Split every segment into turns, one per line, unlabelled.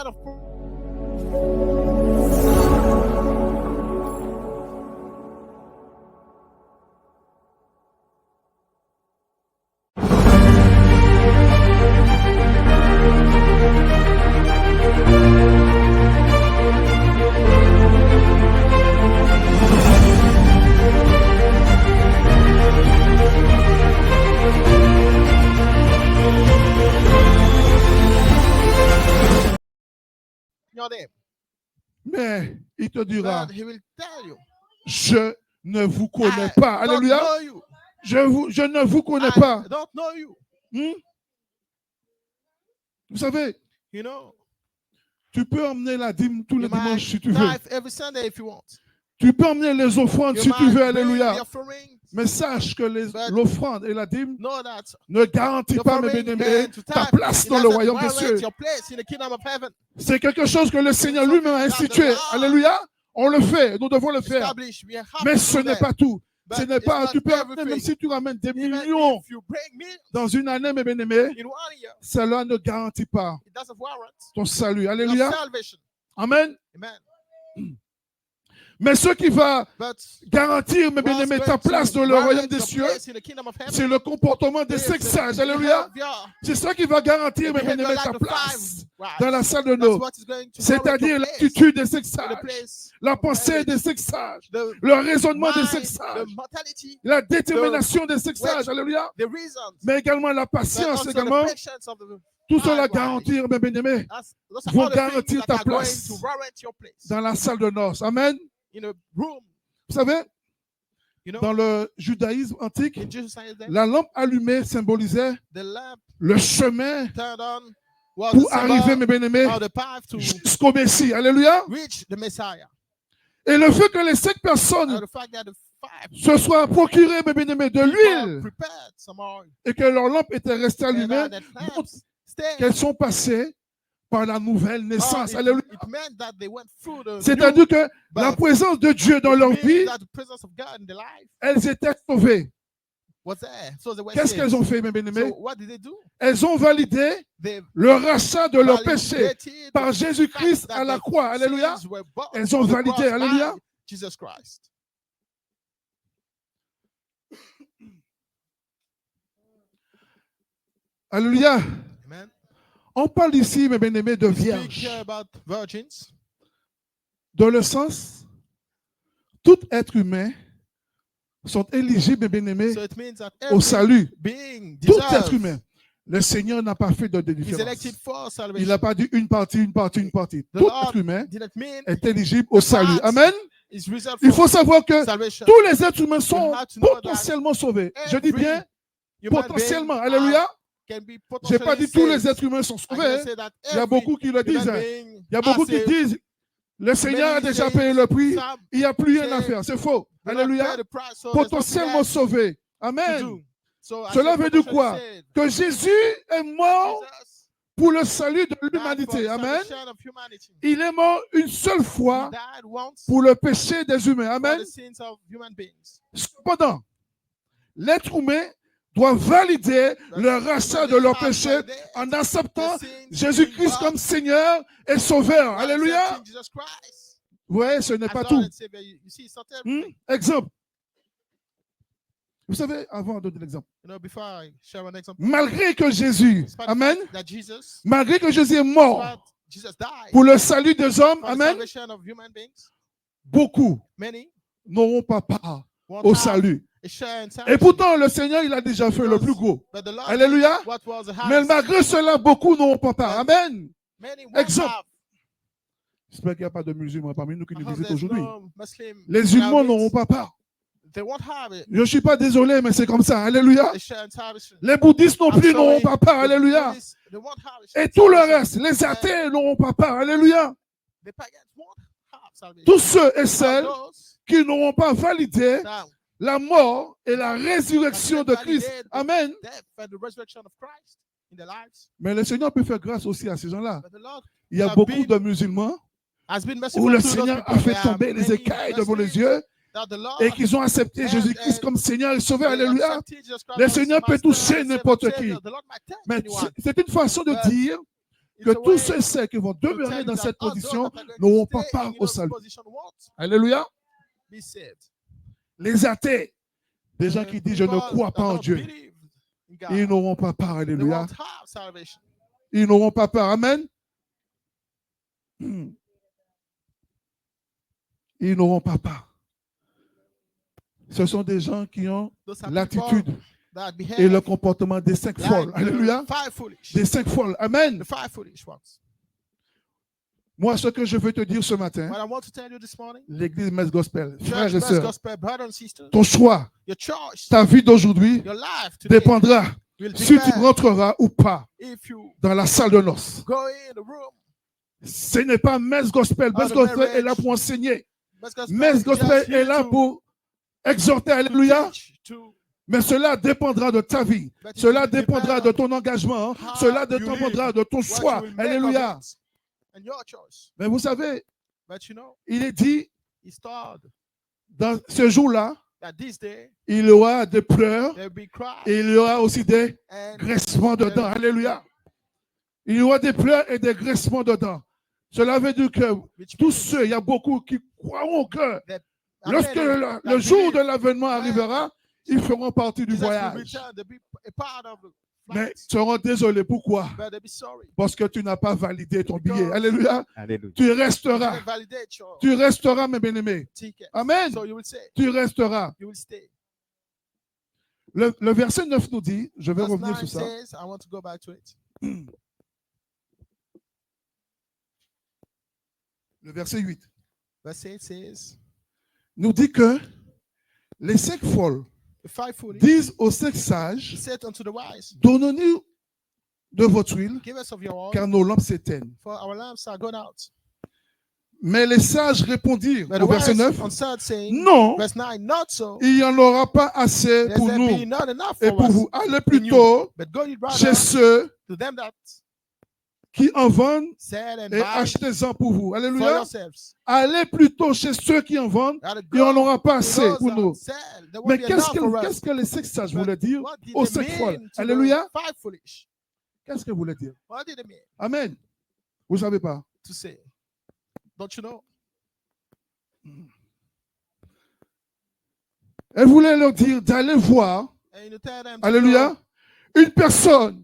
kind of your name.
Mais il te dira,
But he will tell you,
je ne vous connais
I
pas.
don't
Alléluia.
know you.
Je ne vous connais
I
pas.
don't know you.
Vous savez,
You know,
tu peux emmener la dîme tous les
you might
dimanches si tu veux.
tithe every Sunday if you want.
Tu peux emmener les offrandes
You
si tu
might
veux.
bring
Alléluia.
the offering.
Mais sache que
But
l'offrande et la dîme
know that
ne garantissent
the
pas, mes
offering
bien-aimés,
and to
ta
tithe,
place
it
dans le
doesn't
royaume des
warrant
cieux.
your place in the kingdom of heaven.
C'est quelque chose que le Seigneur lui-même a institué. Alléluia. On le fait. Nous devons le faire.
Established. We have
Mais
to
ce
do
n'est
that.
pas tout.
But
Ce n'est
it's
pas,
not
tu peux amener,
everything.
même si tu ramènes des
Even
millions
if you bring millions
dans une année, mes bien-aimés,
in 1 year,
cela ne garantit pas
it doesn't warrant
ton salut.
your
Alléluia.
salvation.
Amen.
Amen.
Mais ce qui va
But
garantir, mes
what's
bien-aimés,
going
ta place
to
dans le
warrant
royaume des
your
cieux,
place in the kingdom of heaven
c'est le comportement des
is
cinq
the
sages. Alléluia.
behavior.
C'est ça qui va garantir, mes
Behavior
bien-aimés,
like
ta
the
place
five wives.
dans la salle de
That's
nos.
what is going to
C'est-à-dire
warrant your place
l'attitude des cinq
in the
sages,
place
la
of
pensée
marriage.
des cinq sages,
The
le raisonnement des cinq
mind,
sages,
the mentality,
la détermination des cinq sages. Alléluia.
the reasons,
Mais également la
but
patience,
also
également.
the patience of the
Tout cela
five wives.
garantir, mes bien-aimés,
Those are
vont
all the things
garantir
that
ta
are going
place
to warrant your place
dans la salle de noces. Amen.
in a room.
Vous savez,
You know,
dans le judaïsme antique,
in Jesus' time,
la lampe allumée symbolisait
the lamp
le chemin
turned on was
pour
the
arriver,
symbol
mes bien-aimés,
of the path to
jusqu'au Messie. Alléluia.
reach the Messiah.
Et le fait que les cinq
And
personnes
the fact that the five
se soient procurées, mes bien-aimés, de
people
l'huile
prepared some oil
et que leur lampe était restée
and
allumée,
that
montre
lamps stayed.
qu'elles sont passées par la nouvelle naissance. Alléluia.
It meant that they went through the
C'est-à-dire
new
que la
birth.
présence de Dieu dans
It
leur
means
vie,
that the presence of God in their life
elles étaient sauvées.
was there. So they were
Qu'est-ce
saved.
qu'elles ont fait, mes bien-aimés?
So what did they do?
Elles ont validé
They
le rachat de leur péché
validated
par
the
Jésus-Christ
fact
à
that
la
the
croix. Alléluia.
sins were bought
Elles ont
on the
validé.
cross by
Alléluia.
Jesus Christ.
Alléluia.
Amen.
On parle ici, mes bien-aimés, de
We speak
vierges.
here about virgins.
Dans le sens, tout être humain sont éligibles, mes bien-aimés,
So it means that
au
every
salut.
being
Tout être
deserves
humain. Le Seigneur n'a pas fait de
is
différence.
elected for
Il
salvation.
n'a pas dit une partie, une partie, une partie.
The
Tout
Lord
être humain
did not mean
est éligible au
the
salut.
parts
Amen.
is reserved
Il
for
faut savoir que
salvation.
tous les êtres humains sont
You have to know that
potentiellement sauvés. Je dis
every
bien
human
potentiellement.
being
Alléluia.
can be
Je n'ai pas
potentially
dit tous les
saved.
êtres humains sont
I
sauvés.
cannot
hein.
say that
Il y a
every
beaucoup qui le disent.
human
hein.
being
Il y a beaucoup
are
qui
saved.
disent le Seigneur a
Many
déjà
say
payé le prix.
some
Il n'y a plus rien à
say
faire. C'est faux.
do not
Alléluia.
pay the price, so there's nothing
Potentiellement
else
sauvés.
to
Amen.
do. So I
Cela
say
veut dire
potentially
quoi?
saved.
Que Jésus est mort
Jesus
pour le salut de
died for
l'humanité.
the
Amen.
salvation of humanity.
Il est mort une seule
He
fois
died once
pour le péché des humains.
for
Amen.
the sins of human beings.
Cependant, l'être humain doit valider le rachat de leur péché en acceptant Jésus-Christ comme Seigneur et Sauveur. Alléluia.
Jesus Christ
Vous voyez, ce n'est
as
pas
Lord
tout.
and Savior. You see, it's not everything.
Exemple. Vous savez, avant de donner l'exemple,
You know, before I share an example,
malgré que Jésus,
despite the
amen,
fact that Jesus,
malgré que Jésus est mort
despite Jesus died
pour le salut des hommes,
for the
amen,
salvation of human beings,
beaucoup
many
n'auront pas part
won't
au
have
salut.
a share in
Et
salvation.
pourtant, le Seigneur, il a déjà fait le plus gros.
But the Lord
Alléluia.
did what was the
Mais
highest.
malgré cela, beaucoup n'auront pas part. Amen.
Many won't
Exemple.
have.
J'espère qu'il n'y a pas de musulmans parmi nous qui
I
nous
hope
visitent
there's
aujourd'hui.
no Muslim
Les
in our
humains
midst.
n'auront pas part.
They won't have it.
Je ne suis pas désolé, mais c'est comme ça. Alléluia.
A share in salvation.
Les bouddhistes non
I'm
plus
sorry,
n'auront pas part.
the
Alléluia.
Buddhists, they won't have a share
Et
in
tout le
salvation.
reste, les athées n'auront pas part. Alléluia.
The pagans won't have salvation.
Tous ceux et
Now
celles
those
qui n'auront pas validé
that
la mort et la résurrection de Christ. Amen.
death and the resurrection of Christ in their lives.
Mais le Seigneur peut faire grâce aussi à ces gens-là.
But the Lord
Il y a
have
beaucoup
been-
de musulmans
has been
où
merciful
le
to those
Seigneur
people.
a fait
There are
tomber les
many
écailles devant les
Muslims
yeux
that the Lord
et qu'ils ont accepté
and-
Jésus-Christ comme Seigneur et Sauveur.
they
Alléluia.
accepted Jesus Christ
Le
as
Seigneur peut
Master
toucher
and
n'importe
Savior.
qui.
The Lord might touch
Mais
anyone.
c'est une façon de
But
dire que
It's a
tous
way
ceux qui vont
to
demeurer
tell you
dans
that
cette
all those
position
that are going to
n'auront pas
stay
part
in
au
those
salut.
position won't
Alléluia.
be saved.
Les athées, des gens
The
qui disent je ne
people
crois
that
pas en
don't
Dieu,
believe in God,
ils n'auront pas part.
they
Alléluia.
won't have salvation.
Ils n'auront pas part. Amen. Ils n'auront pas part. Ce sont des gens qui ont
Those are
l'attitude
people that
et
behave
le comportement des cinq folles.
like
Alléluia.
the five foolish.
Des cinq folles. Amen.
The five foolish ones.
Moi, ce que je veux te dire ce matin,
What I want to tell you this morning,
l'église Metz Gospel, frères
church,
et
best
sœurs,
gospel, brothers and sisters,
ton choix,
your choice,
ta vie d'aujourd'hui
your life today
dépendra
will
si tu
depend
rentreras ou pas
if you
dans la salle de noces.
go in the room.
Ce n'est pas Metz Gospel. Metz Gospel est là pour enseigner.
Best gospel,
Metz
is
Gospel
just
est
here
là
to
pour exhorter. Alléluia.
teach, to
Mais cela dépendra de ta vie.
But it
Cela
will
dépendra
depend
de ton engagement.
how
Cela
you
dépendra
live,
de ton
what
choix.
you will make of
Alléluia.
it, and your choice.
Mais vous savez,
But you know,
il est dit,
it's told
dans ce jour-là,
that this day
il y aura des pleurs
there will be cry
et il y aura aussi des
and
graissements dedans. Alléluia. Il y aura des pleurs et des graissements dedans. Cela veut dire que
which
tous
means
ceux, il y a beaucoup qui croiront que
that
lorsque
many
le
that
jour de
believe
l'avènement arrivera, ils feront partie du
Jesus will
voyage.
return, they'll be a part of the
Mais
flight,
seront désolés. Pourquoi?
but they'll be sorry.
Parce que tu n'as pas validé ton billet.
Because-
Alléluia.
Alléluia.
Tu
You
resteras.
didn't validate your
Tu resteras, mes bien-aimés.
ticket.
Amen.
So you will say,
Tu resteras.
you will stay.
Le verset 9 nous dit, je vais
Verse
revenir
9
sur ça.
says, I want to go back to it.
Le verset 8
Verse 8 says,
nous dit que les cinq folles
the five foolish,
disent aux cinq
he
sages,
said unto the wise,
donnez-nous de votre huile,
give us of your oil,
car nos lampes s'éteignent.
for our lamps are gone out.
Mais les sages répondirent
But the
au verset
wise
9,
answered, saying,
non,
verse 9, not so.
il n'y en aura pas assez
Lest
pour
there
nous
be not enough
et
for
pour
us,
vous. Allez plutôt
but go ye
chez
rather
ceux
to them that
qui en vendent
sell and
et
buy
achetez-en pour vous.
for
Alléluia.
yourselves.
Allez plutôt chez ceux qui en vendent
Rather
et on
go
n'aura pas
to
assez
those
pour
that
nous.
sell. There
Mais
won't be enough for
qu'est-ce
us.
que les cinq sages
But
voulaient dire
what did
aux
they
cinq folles?
mean to
Alléluia.
the five foolish?
Qu'est-ce que voulait dire?
What did they mean
Amen. Vous ne savez pas.
to say? Don't you know?
Elle voulait leur dire d'aller voir,
And you tell them to
alléluia, une personne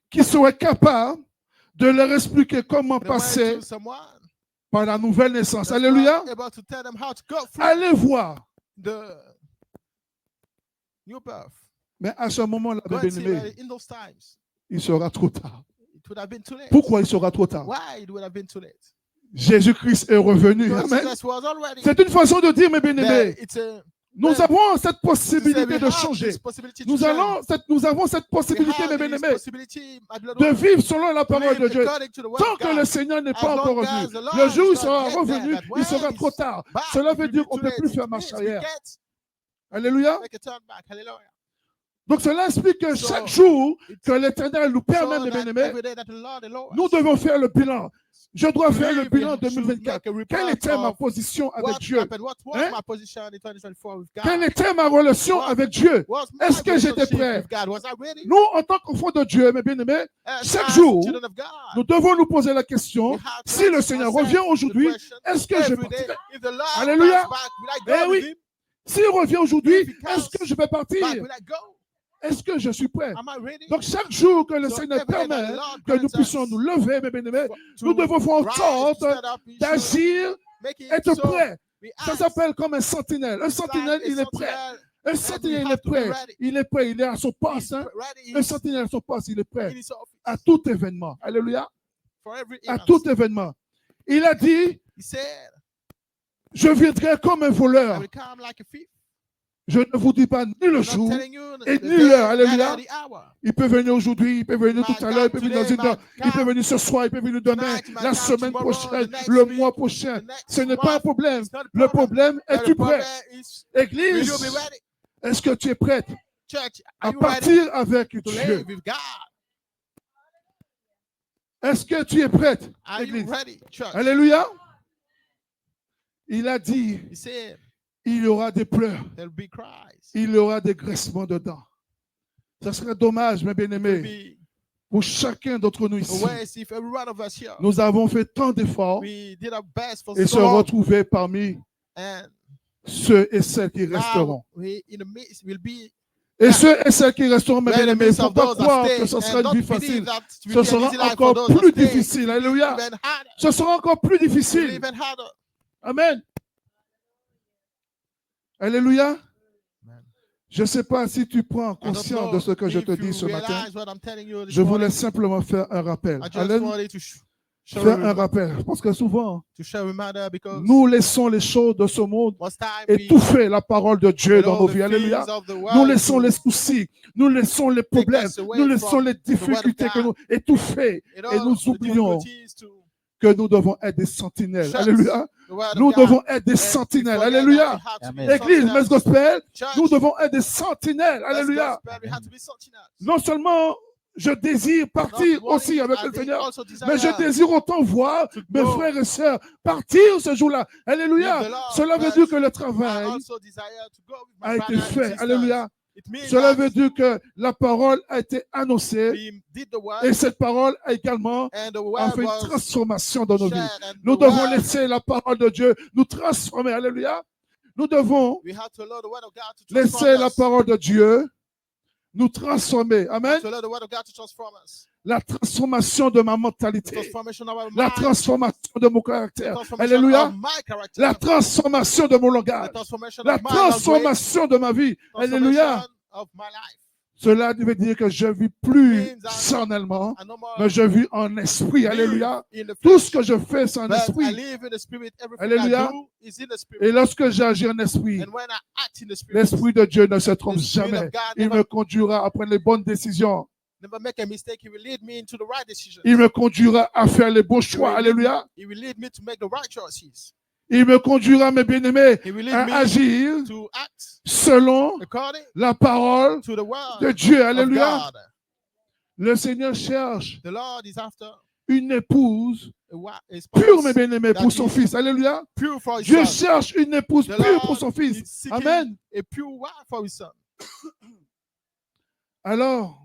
qui serait capable de leur expliquer comment
go, they went
passer
to someone
par la nouvelle naissance.
that's
Alléluia.
not able to tell them how to go through
Allez voir.
the new birth.
Mais à ce moment-là,
Go
mes
and see
bien-aimés,
that in those times.
il sera trop tard.
It would have been too late.
Pourquoi il sera trop tard?
Why it would have been too late?
Jésus-Christ est revenu.
Because
Amen.
Jesus was already
C'est une façon de dire, mes
there.
bien-aimés,
It's a
nous avons cette possibilité de
we have
changer.
this possibility to
Nous
change.
avons cette
We
possibilité,
have
mes
this
bien-aimés,
possibility, my beloved
de
one,
vivre selon la
to
parole de
live
Dieu.
according to the word
Tant
of
que
God.
le Seigneur n'est
As
pas
long
encore
as
revenu,
the Lord
le jour où il
is
sera
not yet
revenu,
there, that
il sera
when
trop
he's
tard.
back,
Cela
it
veut
will
dire
be
qu'on
too
ne peut
late.
plus
It
faire
means
marche
we
arrière.
can't
Alléluia.
make a turn back. Hallelujah.
Donc cela explique que
So,
chaque jour
it's-
que l'Éternel nous permet,
So
mes
that
bien-aimés,
every day that the Lord allows
nous
us
devons faire le bilan. Je dois
to
faire le
live,
bilan
we should
2024.
make a
Quelle
report
était ma
of
position avec
what
Dieu?
happened, what was
Hein?
my position in 2024 with God?
Quelle était ma relation
What
avec Dieu?
was my
Est-ce que j'étais
relationship
prêt?
with God? Was I ready?
Nous, en tant qu'enfants de Dieu, mes bien-aimés,
As
chaque
children
jour,
of God,
nous devons nous poser la question,
we have to
si le
ask
Seigneur
ourselves
revient
the
aujourd'hui,
question,
est-ce que je
every day,
partirai?
if the Lord
Alléluia.
comes back, will I go
Eh oui.
with him?
S'il revient aujourd'hui,
If he comes
est-ce que je vais partir?
Back, will I go?
Est-ce que je suis prêt?
Am I ready?
Donc chaque jour que le
So
Seigneur
every day that
permet
the Lord
que nous
grants
puissions
us
nous lever, mes bien-aimés,
to
nous devons faire en
rise,
sorte
to stand up, we should
d'agir,
make it
être
so
prêt.
we
Ça
act
s'appelle comme un sentinelle. Un
like
sentinelle,
a
il est prêt.
sentinel,
Un
we
sentinelle, il
have
est
to be
prêt.
ready.
Il est prêt. Il est à son poste.
He's
Hein.
ready,
Un
he's
sentinelle à son poste, il est prêt.
in his office
À tout événement. Alléluia.
for every
À
event.
tout événement. Il a dit,
He said,
je viendrai comme un
I
voleur.
will come like a thief.
Je ne vous dis pas ni le
I'm not
jour.
telling you
et
the
ni
day,
l'heure. Alléluia.
neither the hour.
Il peut venir aujourd'hui, il peut venir
might
tout à l'heure, il peut
come
venir dans
today,
une heure,
might
il peut
come
venir ce soir, il peut venir demain,
tonight, might
la
come
semaine
tomorrow,
prochaine,
the next
le
week,
mois prochain.
the next
Ce n'est pas un
month.
problème.
It's not a
Le
problem.
problème, es-tu
The
prêt?
problem is, will
Église,
you be ready?
est-ce que tu es prête
Church,
à
are you ready
partir avec
to
Dieu?
live with God?
Est-ce que tu es prête,
Are you
Église?
ready, church?
Alléluia. Il a dit,
He said,
il y aura des pleurs,
there'll be cries.
il y aura des graissements dedans. Ce serait dommage, mes
There'll
bien-aimés,
be
pour chacun d'entre nous ici.
ways if every one of us here,
Nous avons fait tant d'efforts
we did our best for
et
so
se
long,
retrouver parmi
and
ceux et celles qui
now
resteront.
we in the midst will be
Et ceux et celles qui resteront, mes
we're in the
bien-aimés, il ne
midst
faut
of
pas
those that
croire
stay,
que ce sera
and
une
don't
vie
believe
facile.
that it
Ce
will be an
sera
easy life for
encore
those that
plus
stay.
difficile.
It will be
Alléluia.
even harder.
Ce sera encore plus
It will be
difficile.
even harder.
Amen. Alléluia.
Amen.
Je ne sais pas si tu prends
I don't
conscience
know
de ce que je
if
te
you
dis ce matin.
realize what I'm telling you this
Je voulais
morning.
simplement faire un rappel.
I just
Alan,
wanted to
faire un rappel. Parce que souvent,
show a reminder because
nous laissons les choses de ce monde
most time we
étouffer la parole de Dieu
let
dans
all
nos
the
vies. Alléluia.
things of the
Nous
world
laissons
to
les soucis, nous laissons les problèmes,
us away
nous laissons
from
les
the word of
difficultés que
God.
nous étouffer.
it
Et
all
nous
the
oublions
difficulties to
que nous devons être des sentinelles.
shut
Alléluia.
the word
Nous
of God.
devons être des
And we
sentinelles.
forget that
Alléluia.
we have to be
Amen.
Église,
sentinels.
Messe Gospel,
Church,
nous devons être des sentinelles.
Messe
Alléluia.
Gospel, we have to be sentinels.
Non seulement je désire partir
Not only
aussi avec
I
le Seigneur,
also
mais je
desire
désire autant voir
to
mes
go
frères et sœurs partir ce jour-là.
with
Alléluia.
the Lord,
Cela veut
but
dire que le
I
travail
also desire to go with my
a été
brother and
fait.
sisters.
Alléluia.
It means
Cela
that
veut dire que la parole a été annoncée
we did the word
et cette parole a également
and the
a
word
fait une
was
transformation dans nos vies.
shared and
Nous
the
devons
word,
laisser la parole de Dieu nous transformer. Alléluia. Nous devons
we have to allow the word of God to transform
laisser la
us.
parole de Dieu nous transformer.
We have
Amen.
to allow the word of God to transform us.
La transformation de ma
The
mentalité.
transformation of our
La
mind,
transformation de mon
the
caractère.
transformation
Alléluia.
of my character,
La transformation de mon
the
langage.
transformation
La
of my language,
transformation de ma vie. Alléluia.
transformation of my life.
Cela veut dire que je vis plus
Means that
charnellement,
I no more
mais je vis en esprit.
live
Alléluia.
in the
Tout
flesh,
ce que je fais, c'est en
but I
esprit.
live in the spirit. Everything
Alléluia.
I do is in the spirit.
Et lorsque j'agis en esprit,
And when I act in the spirit,
l'esprit de Dieu ne se trompe
the Spirit
jamais.
of God
Il
never,
me conduira à prendre les bonnes décisions.
never make a mistake. He will lead me into the right decisions.
Il me conduira à faire les bons
He
choix.
will lead me-
Alléluia.
He will lead me to make the right choices.
Il me conduira, mes bien-aimés,
He will lead
à
me
agir
to act
selon
according
la parole
to the word
de Dieu.
of
Alléluia.
God.
Le Seigneur cherche
The Lord is after
une épouse
a
pure, mes
spouse
bien-aimés, pour son
that is
fils. Alléluia.
pure for his
Dieu
son.
cherche une épouse
The
pure pour
Lord
son fils.
is seeking
Amen.
a pure wife for his son.
Alors,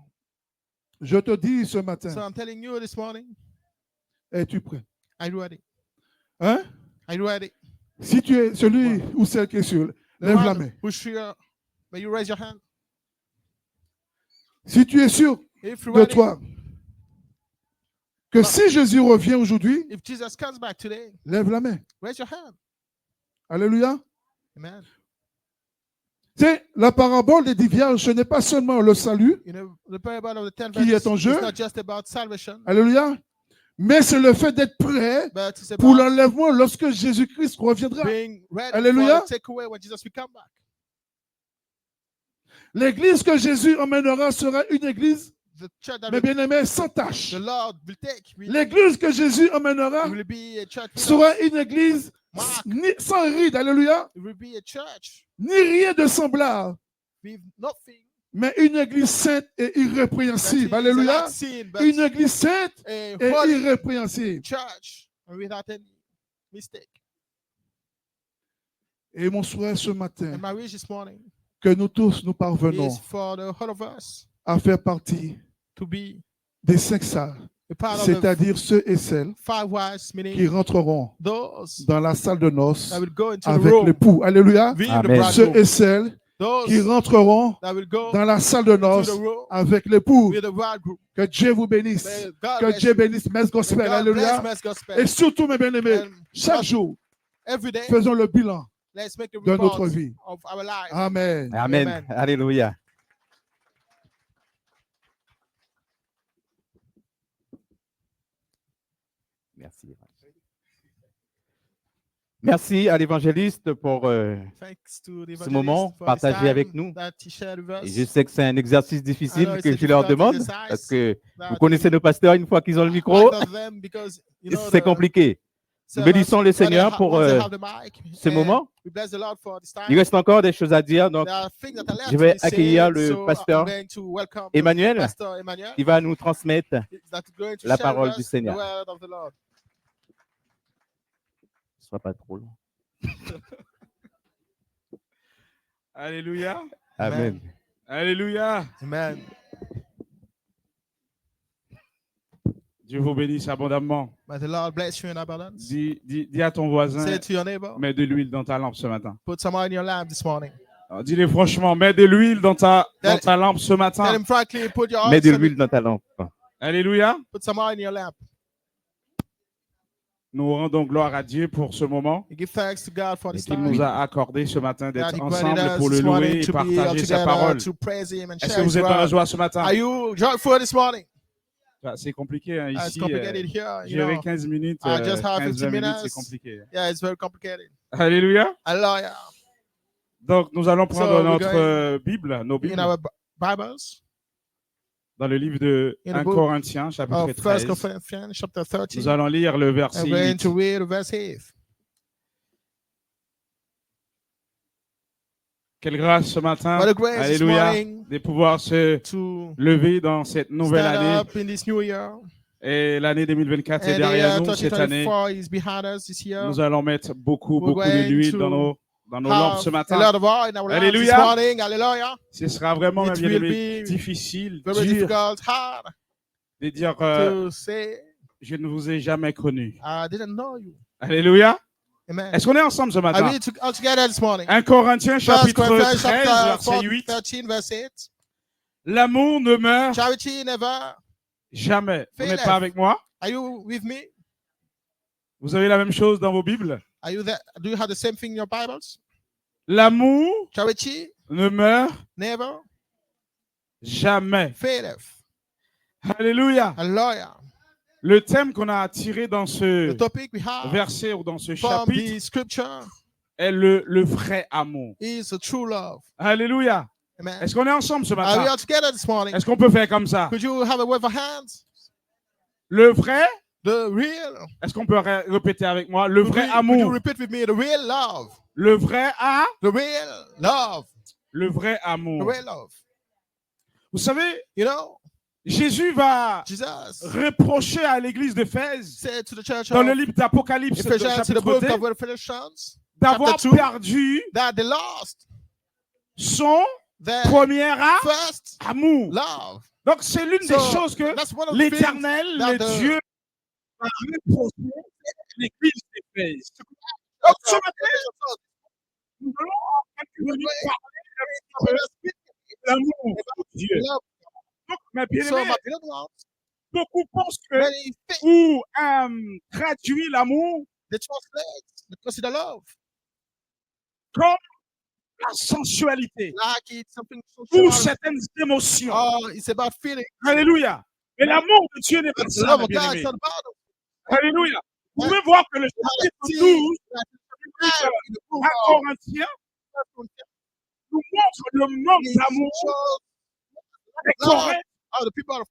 je te dis ce matin,
So I'm telling you this morning,
es-tu prêt?
are you ready?
Hein?
Are you ready?
Si tu es celui ou celle qui est sûr,
The
lève la
one
main.
who's sure, may you raise your hand.
Si tu es sûr
If you're
de
ready,
toi que si Jésus revient aujourd'hui,
if Jesus comes back today,
lève la main.
raise your hand.
Alléluia.
Amen.
C'est la parabole des 10 vierges, ce n'est pas seulement le salut,
You know, the parable of the 10
Qui est en
virgins
jeu?
is not just about salvation,
alléluia, mais c'est le fait d'être prêt
but it's
pour
about
l'enlèvement lorsque Jésus-Christ reviendra.
being ready
Alléluia.
for the takeaway when Jesus will come back.
L'église que Jésus emmènera sera une église,
The church that
mes bien-aimés, sans tâche.
the Lord will take
L'église que Jésus emmènera
will be a church without
sera une église
mark.
sans ride, alléluia,
It will be a church
ni rien de semblable,
with nothing
mais une église sainte et
that is
irrépréhensible.
like
Alléluia.
sin, but
Une église sainte
a
et
holy
irrépréhensible.
church without any mistake.
Et mon souhait ce matin,
And my wish this morning
que nous tous nous parvenons
is for the whole of us
à faire partie
to be
des 5 salles,
a part of the
c'est-à-dire ceux et celles
5 wise,
qui
meaning
rentreront
those
dans la salle de noces
that will go into the
avec
room
l'époux. Alléluia.
with the
Amen.
Ceux
bridegroom.
et celles qui
Those
rentreront
that will go
dans la salle de
into
noces
the room
avec l'époux.
with the bridegroom.
Que Dieu vous bénisse.
May God
Que
bless
Dieu
you.
bénisse Messe
May
Gospel.
God bless
Alléluia.
Messe
Et
Gospel.
surtout, mes bien-aimés,
And
chaque jour,
every day,
faisons le bilan
let's make a
de notre
report
vie.
of our life.
Amen.
Amen.
Amen.
Alléluia. Merci. Merci à l'évangéliste pour
Thanks to the
ce moment
evangelist for
partagé
this time
avec nous.
that he shared with
Et
us.
je sais que c'est un exercice
I
difficile
know it's
que
a
je leur
difficult
demande
exercise
parce que
that
vous connaissez nos pasteurs, une fois qu'ils ont le micro,
I love them because, you know,
c'est
the
compliqué. Nous
servants,
bénissons le
when they
Seigneur pour
once they have the mic,
ce
and
moment.
we bless the Lord for this time.
Il reste encore des choses à dire, donc
There are things that are left
je
to
vais
be said,
accueillir le
so
pasteur
I'm going to welcome
Emmanuel,
the pastor Emmanuel,
qui va nous transmettre
that's going to
la
share
parole
with
du
us the
Seigneur.
word of the Lord.
Ce sera pas trop long.
Alléluia.
Amen.
Alléluia.
Amen.
Dieu vous bénisse abondamment.
May the Lord bless you in abundance.
Dis à ton voisin,
Say to your neighbor,
mets de l'huile dans ta lampe ce matin.
put some oil in your lamp this morning.
Alors, dis-le franchement, mets de l'huile dans ta lampe ce
Tell
matin.
him frankly, put your
Mets
oil,
de l'huile dans ta lampe.
Alléluia.
put some oil in your lamp.
Nous rendons gloire à Dieu pour ce moment
We give thanks to God for this
qu'il
time.
nous a accordé ce matin
That
d'être
He granted
ensemble
us
pour le
this morning
louer et
to be all
partager sa
together
parole.
to praise Him and
Est-ce
share
que
His
vous êtes dans la
word.
joie ce matin?
Are you joyful this morning?
C'est compliqué hein,
It's
ici.
complicated here. You
Gérer
know.
15 minutes,
I just have
15
15
minutes,
minutes.
c'est compliqué.
Yeah, it's very complicated.
Alléluia.
Hallelujah.
Donc, nous allons prendre
So, we're
notre
going
Bible, nos
In
Bibles,
our Bibles,
dans le livre de
in the
1
book
Corinthiens, chapitre
of 1
13.
Corinthians chapter
Nous
13,
allons lire le verset
I'm going
8.
to read verse 8.
Quelle grâce ce matin.
What a grace this
Alléluia.
morning
De pouvoir se
to
lever dans cette nouvelle
stand
année.
up in this new year.
Et l'année 2024 est
And the
derrière
year
nous cette année.
2024 is behind us this year.
Nous allons mettre beaucoup
We're
de
going
l'huile
to
dans nos lampes
Have
ce
a
matin.
lot of oil in our lives this
Alléluia.
morning. Hallelujah.
Ce sera vraiment,
It
bien
will
aimé,
be
difficile,
Very
dur
difficult, hard
de dire
to say,
je ne vous ai jamais connu.
I didn't know you.
Alléluia.
Amen.
Est-ce qu'on est ensemble ce
Are
matin?
we all together this morning?
1 Corinthiens
1
chapitre
Corinthians
13,
chapter
verset 8.
13, verse 8.
L'amour ne meurt
Charity never.
jamais. Vous
Fail
n'êtes
left.
pas avec moi?
Are you with me?
Vous avez la même chose dans vos Bibles?
Are you there? Do you have the same thing in your Bibles?
L'amour
Charity
ne meurt
never
jamais.
faileth.
Alléluia.
Hallelujah.
Le thème qu'on a tiré dans ce
The topic we have
verset ou dans ce
from
chapitre
the scripture
est le vrai amour.
is the true love.
Alléluia.
Amen.
Est-ce qu'on est ensemble ce
Are we
matin?
all together this morning?
Est-ce qu'on peut faire comme ça?
Could you have a wave of hands?
Le vrai,
The real.
est-ce qu'on peut répéter avec moi? Le vrai
Could you
amour.
repeat with me? The real love.
Le vrai a,
The real love.
le vrai
The
amour.
real love.
Vous savez,
You know,
Jésus va
Jesus
reprocher à l'église d'Éphèse,
said to the church
dans
of
le livre d'Apocalypse,
Ephesians, to the
chapitre
book
2,
of Ephesians,
d'avoir
chapter 2,
perdu
that they lost
son
their
premier
first
amour.
love.
Donc, c'est l'une des
So,
choses que
that's one of the things
l'Éternel,
that
le
the-
Dieu, va reprocher à l'église d'Éphèse. Donc, ce matin, nous allons venir parler de l'amour de Dieu. Donc, mes
So,
bien-aimés,
my beloved ones,
beaucoup pensent que
many think
ou traduit l'amour
they translate, they consider love
comme la sensualité
like it's something
ou
social.
certaines émotions.
Oh, it's about feeling.
Alléluia. Mais l'amour de Dieu n'est pas
The
ça,
love
mes
of God
bien-aimés.
is not about it.
Alléluia. Vous pouvez voir que le chapitre 12
In the book
1
of
Corinthiens nous montre le manque
It
d'amour
shows
des Corinthiens
how the people of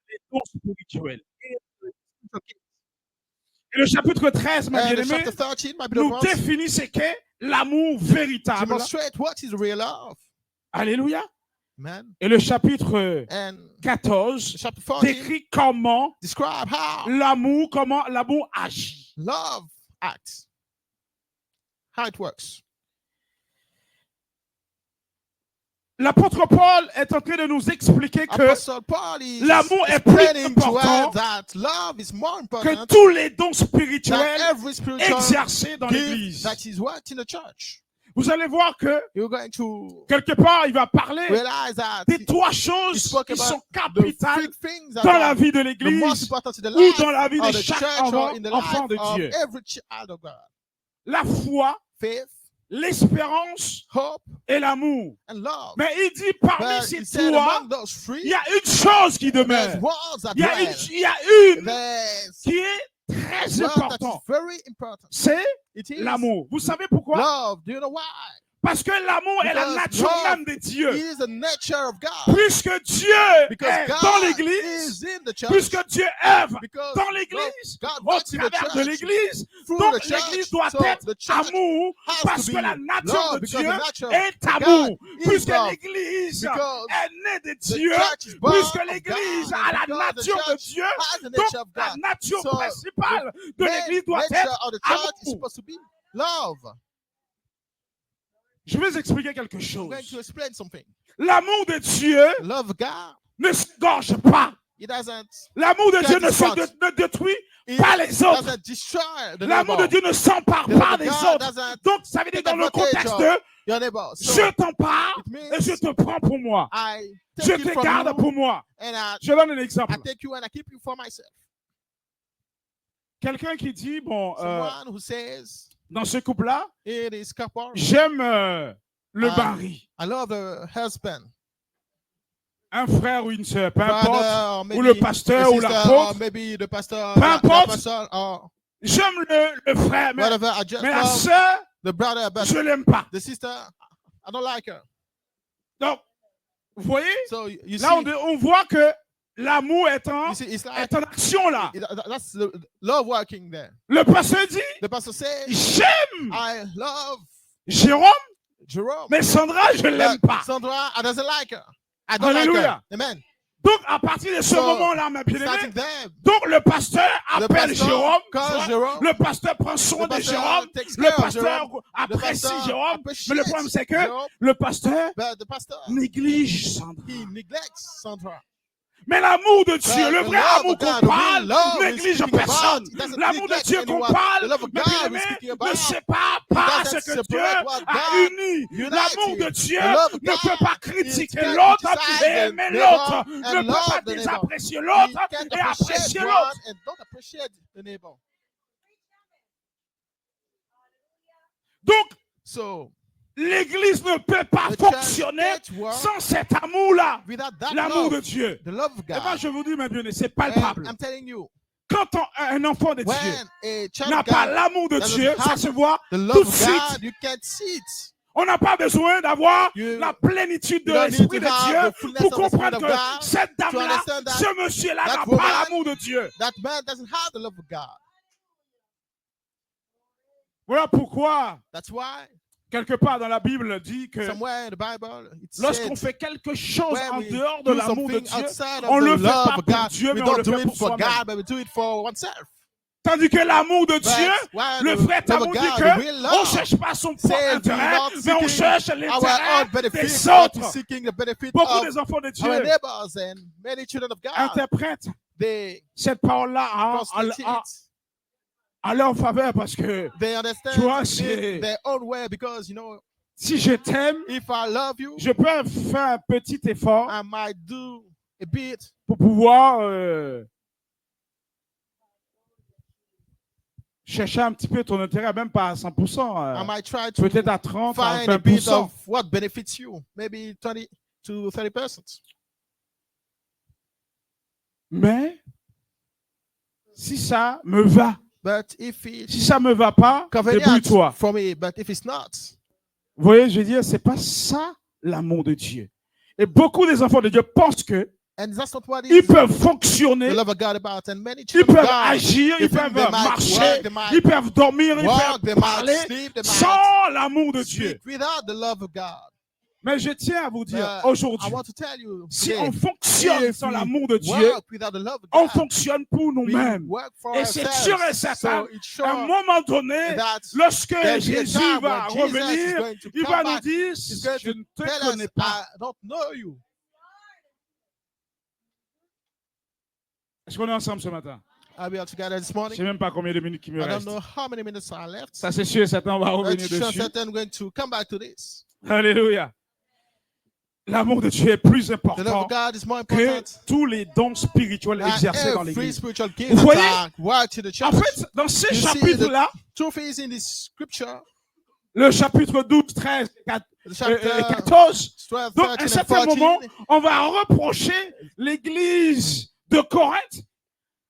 et dons spirituels. Et le chapitre 13, mes
And the
bien-aimés,
chapter 13, my
nous
beloved ones,
définit ce qu'est l'amour véritable.
demonstrate what is real love.
Alléluia.
Man.
Et le chapitre
And
14
chapter 14
décrit comment
describe how
l'amour agit.
love acts. How it works.
L'apôtre Paul est en train de nous expliquer que
Apostle Paul is
l'amour est plus
explaining to
important
us that love is more
que
important
tous les dons
than
spirituels
every spiritual
exercés dans
gift
l'église.
that is worked in the church.
Vous allez voir que
You're going to
quelque part, il va parler
realize that
des trois
he
choses
spoke
qui
about
sont
the
capitales
three things that
dans la
are
vie de
the most
l'église
important to the
ou
life
dans la vie
of
de
the
chaque
church or in the
enfant
life
de
of
Dieu.
every child of God.
La foi,
Faith,
l'espérance
hope,
et l'amour.
and love.
Mais il dit parmi
But
ces
he said
trois,
among those three,
il y a une chose qui
there's
demeure.
ones that
Il y a
dwell.
une
There's
qui est très
one that is
importante.
very important.
C'est
It is
l'amour. Vous savez pourquoi?
love. Do you know why?
Parce que l'amour est la
Because
nature
love
même de Dieu.
It is the nature of God.
Puisque Dieu
Because
est
God
dans l'église,
is in the church.
puisque Dieu œuvre
Because
dans l'église,
God
au
works in the
travers de
church,
l'église,
through
donc
the church.
l'église doit
So
être
the church
amour,
has
parce
to
que
be
la nature
love,
de
because
Dieu
the nature
est
of
amour,
God is
puisque
love.
l'église
Because
est née de
the
Dieu,
church is born
puisque
of
l'église
God,
a la
because the
nature de
church
Dieu,
has the
donc
nature of
la
God.
nature
So
principale de
main
l'église doit
nature
être
of the church is
amour.
supposed to be love.
Je vais expliquer quelque
I'm
chose.
going to explain something.
L'amour de Dieu
Love of God
ne s'engorge pas.
He doesn't,
L'amour de Dieu
That is what?
ne détruit
he
pas les autres.
doesn't destroy the
L'amour de
neighbor.
Dieu ne s'empare
The love
pas
of
des
God
autres.
doesn't
Donc, ça veut dire
take
dans le
advantage
contexte
of
de
your neighbor. So
je t'empare
it
et
means
je te prends pour moi.
I
Je
take
te
it from
garde
you
pour moi.
and I
Je donne un exemple.
take you and I keep you for myself.
Quelqu'un qui dit, bon,
Someone who says
dans ce couple-là,
it is couple,
j'aime le
Ah.
mari.
I love the husband,
Un frère ou une sœur, peu
brother,
importe.
or
Ou
maybe
le
the
pasteur ou
sister, or
l'apôtre.
maybe the pastor,
Peu
the
importe.
apostle, or
J'aime le frère, mais
whatever. I just
la
love
sœur,
the brother, but
je l'aime pas.
the sister, I don't like her.
Donc, vous voyez,
So you
là,
see,
on voit que l'amour est en
it's like
action là.
that's the love working there.
Le pasteur dit,
The pastor says,
j'aime
I love
Jérôme,
Jerome,
mais Sandra, je l'aime
but
pas.
Sandra, I doesn't like her. I don't like
Alléluia.
her. Amen.
Donc, à partir de ce
So,
moment-là, ma
Starting
bien-aimée,
there,
donc le pasteur
the
appelle
pastor
Jérôme,
calls Jerome.
le pasteur prend soin
The
de
pastor
Jérôme,
takes
le
care of
pasteur
Jérôme. The
apprécie
pastor
Jérôme, mais le
appreciates
problème c'est que
Jerome,
le pasteur
but the pastor,
néglige Sandra.
he neglects Sandra.
Mais l'amour de Dieu,
But
le
the
vrai
love
amour
of
qu'on
God, the real
parle,
love is
néglige
speaking
personne.
about. It doesn't
L'amour de
neglect
Dieu qu'on
anyone.
parle,
The love of
mes
God is
bien-aimés,
speaking
ne
about.
sépare pas
doesn't
ce que Dieu
separate what
a
God
uni.
united.
L'amour de Dieu
The love of
ne
God
peut pas
is
critiquer
can't
l'autre
criticize
et
the
aimer
neighbor
l'autre,
and
ne peut
love
pas
the neighbor.
désapprécier
He
l'autre
can't
et
appreciate
apprécier
one
l'autre.
and don't appreciate the neighbor.
Donc,
So
l'Église ne peut pas
the church
fonctionner
can't work
sans cet amour-là,
without that
l'amour de
love,
Dieu.
the love of
Et moi,
God.
je vous dis, mes bien-aimés, c'est
And
palpable.
I'm telling you,
Quand un enfant de Dieu
when a child
n'a
of
pas
God
l'amour de
doesn't
Dieu, ça
have
se voit
the
tout
love
de
of
suite.
God, you can't see it.
On n'a pas besoin d'avoir
You-
la plénitude de
you don't need
l'Esprit
to
de
have
Dieu
the fullness
pour
of the Spirit
comprendre
of
que
God
cette
to
dame-là,
understand that
ce monsieur-là
that
n'a pas
woman-
l'amour de Dieu.
That man doesn't have the love of God.
Voilà pourquoi,
That's why
quelque part dans la Bible, dit que
somewhere in the Bible it
lorsqu'on
said
fait quelque chose
when
en
we
dehors de
do
l'amour de
something
Dieu,
outside
on
of
le
the
fait pas
love of
pour
God,
Dieu,
we
mais on le
don't do
fait
it
pour
for
soi-même.
God, but we do it for oneself.
Tandis que l'amour de
But
Dieu,
when
le
the
vrai
love
amour
of
dit
God, the
que
real
on
love,
ne cherche pas son propre
says we
intérêt,
not
mais on
seeking
cherche
our
l'intérêt
own benefit,
des
but
autres.
seeking the benefit
Beaucoup
of
des enfants de
our
Dieu
neighbors and many children of God.
interprètent
They
cette parole-là
translate it.
à leur faveur parce que
They
tu
understand
vois,
it
c'est-
their own way because, you know,
si je t'aime,
if I love you,
je peux faire un petit effort
I might do a bit
pour pouvoir chercher un petit peu ton intérêt, même pas à 100%,
I might try to
peut-être à 30, à
find a bit
20%.
of what benefits you, maybe 20 to 30%.
Mais si ça me va,
But if it's
si ça me va pas,
convenient
débrouille-toi.
for me, but if it's not,
Vous voyez, je veux dire, c'est pas ça l'amour de Dieu. Et beaucoup des enfants de Dieu pensent que
and that's not what
ils
is
peuvent
the
fonctionner,
love of God about. And many
ils
children of
peuvent
God,
agir,
they
ils
think
peuvent
they might
marcher,
work, they might
ils peuvent dormir, ils
walk, they
peuvent
might
parler
sleep, they might
sans l'amour de Dieu.
speak without the love of God.
Mais je tiens à vous dire
I
aujourd'hui,
want to tell you
si
today,
on fonctionne
if
sans
we
l'amour de Dieu,
work without the love of
on
God,
fonctionne pour
we
nous-mêmes.
work for
Et c'est
ourselves.
sûr et certain,
So it's
à un
sure
moment donné,
that
lorsque
there'll be a
Jésus
time
va
when Jesus is
revenir,
going to
il
come
va nous
back.
dire,
He's going
je
to
ne te
tell
connais
us,
pas.
I don't know you.
Est-ce qu'on est ensemble ce matin?
Are we all together this
Je ne
morning?
sais même pas combien de minutes qui me
I don't
restent.
know how many minutes are left.
Ça c'est sûr et certain, on va revenir
But sure
dessus.
certain going to come back to this.
Alléluia. L'amour de Dieu est plus
The love
important
of God is more
que
important
tous les dons spirituels
than
exercés dans
every
l'Église.
spiritual gift
Vous voyez?
that work to the church.
En fait, dans ces
You see
chapitres-là,
Truth is in this scripture,
le chapitre 12, 13
the
et
chapter
14,
12,
donc à un
13, and
certain
14,
moment, on va reprocher l'Église de Corinthe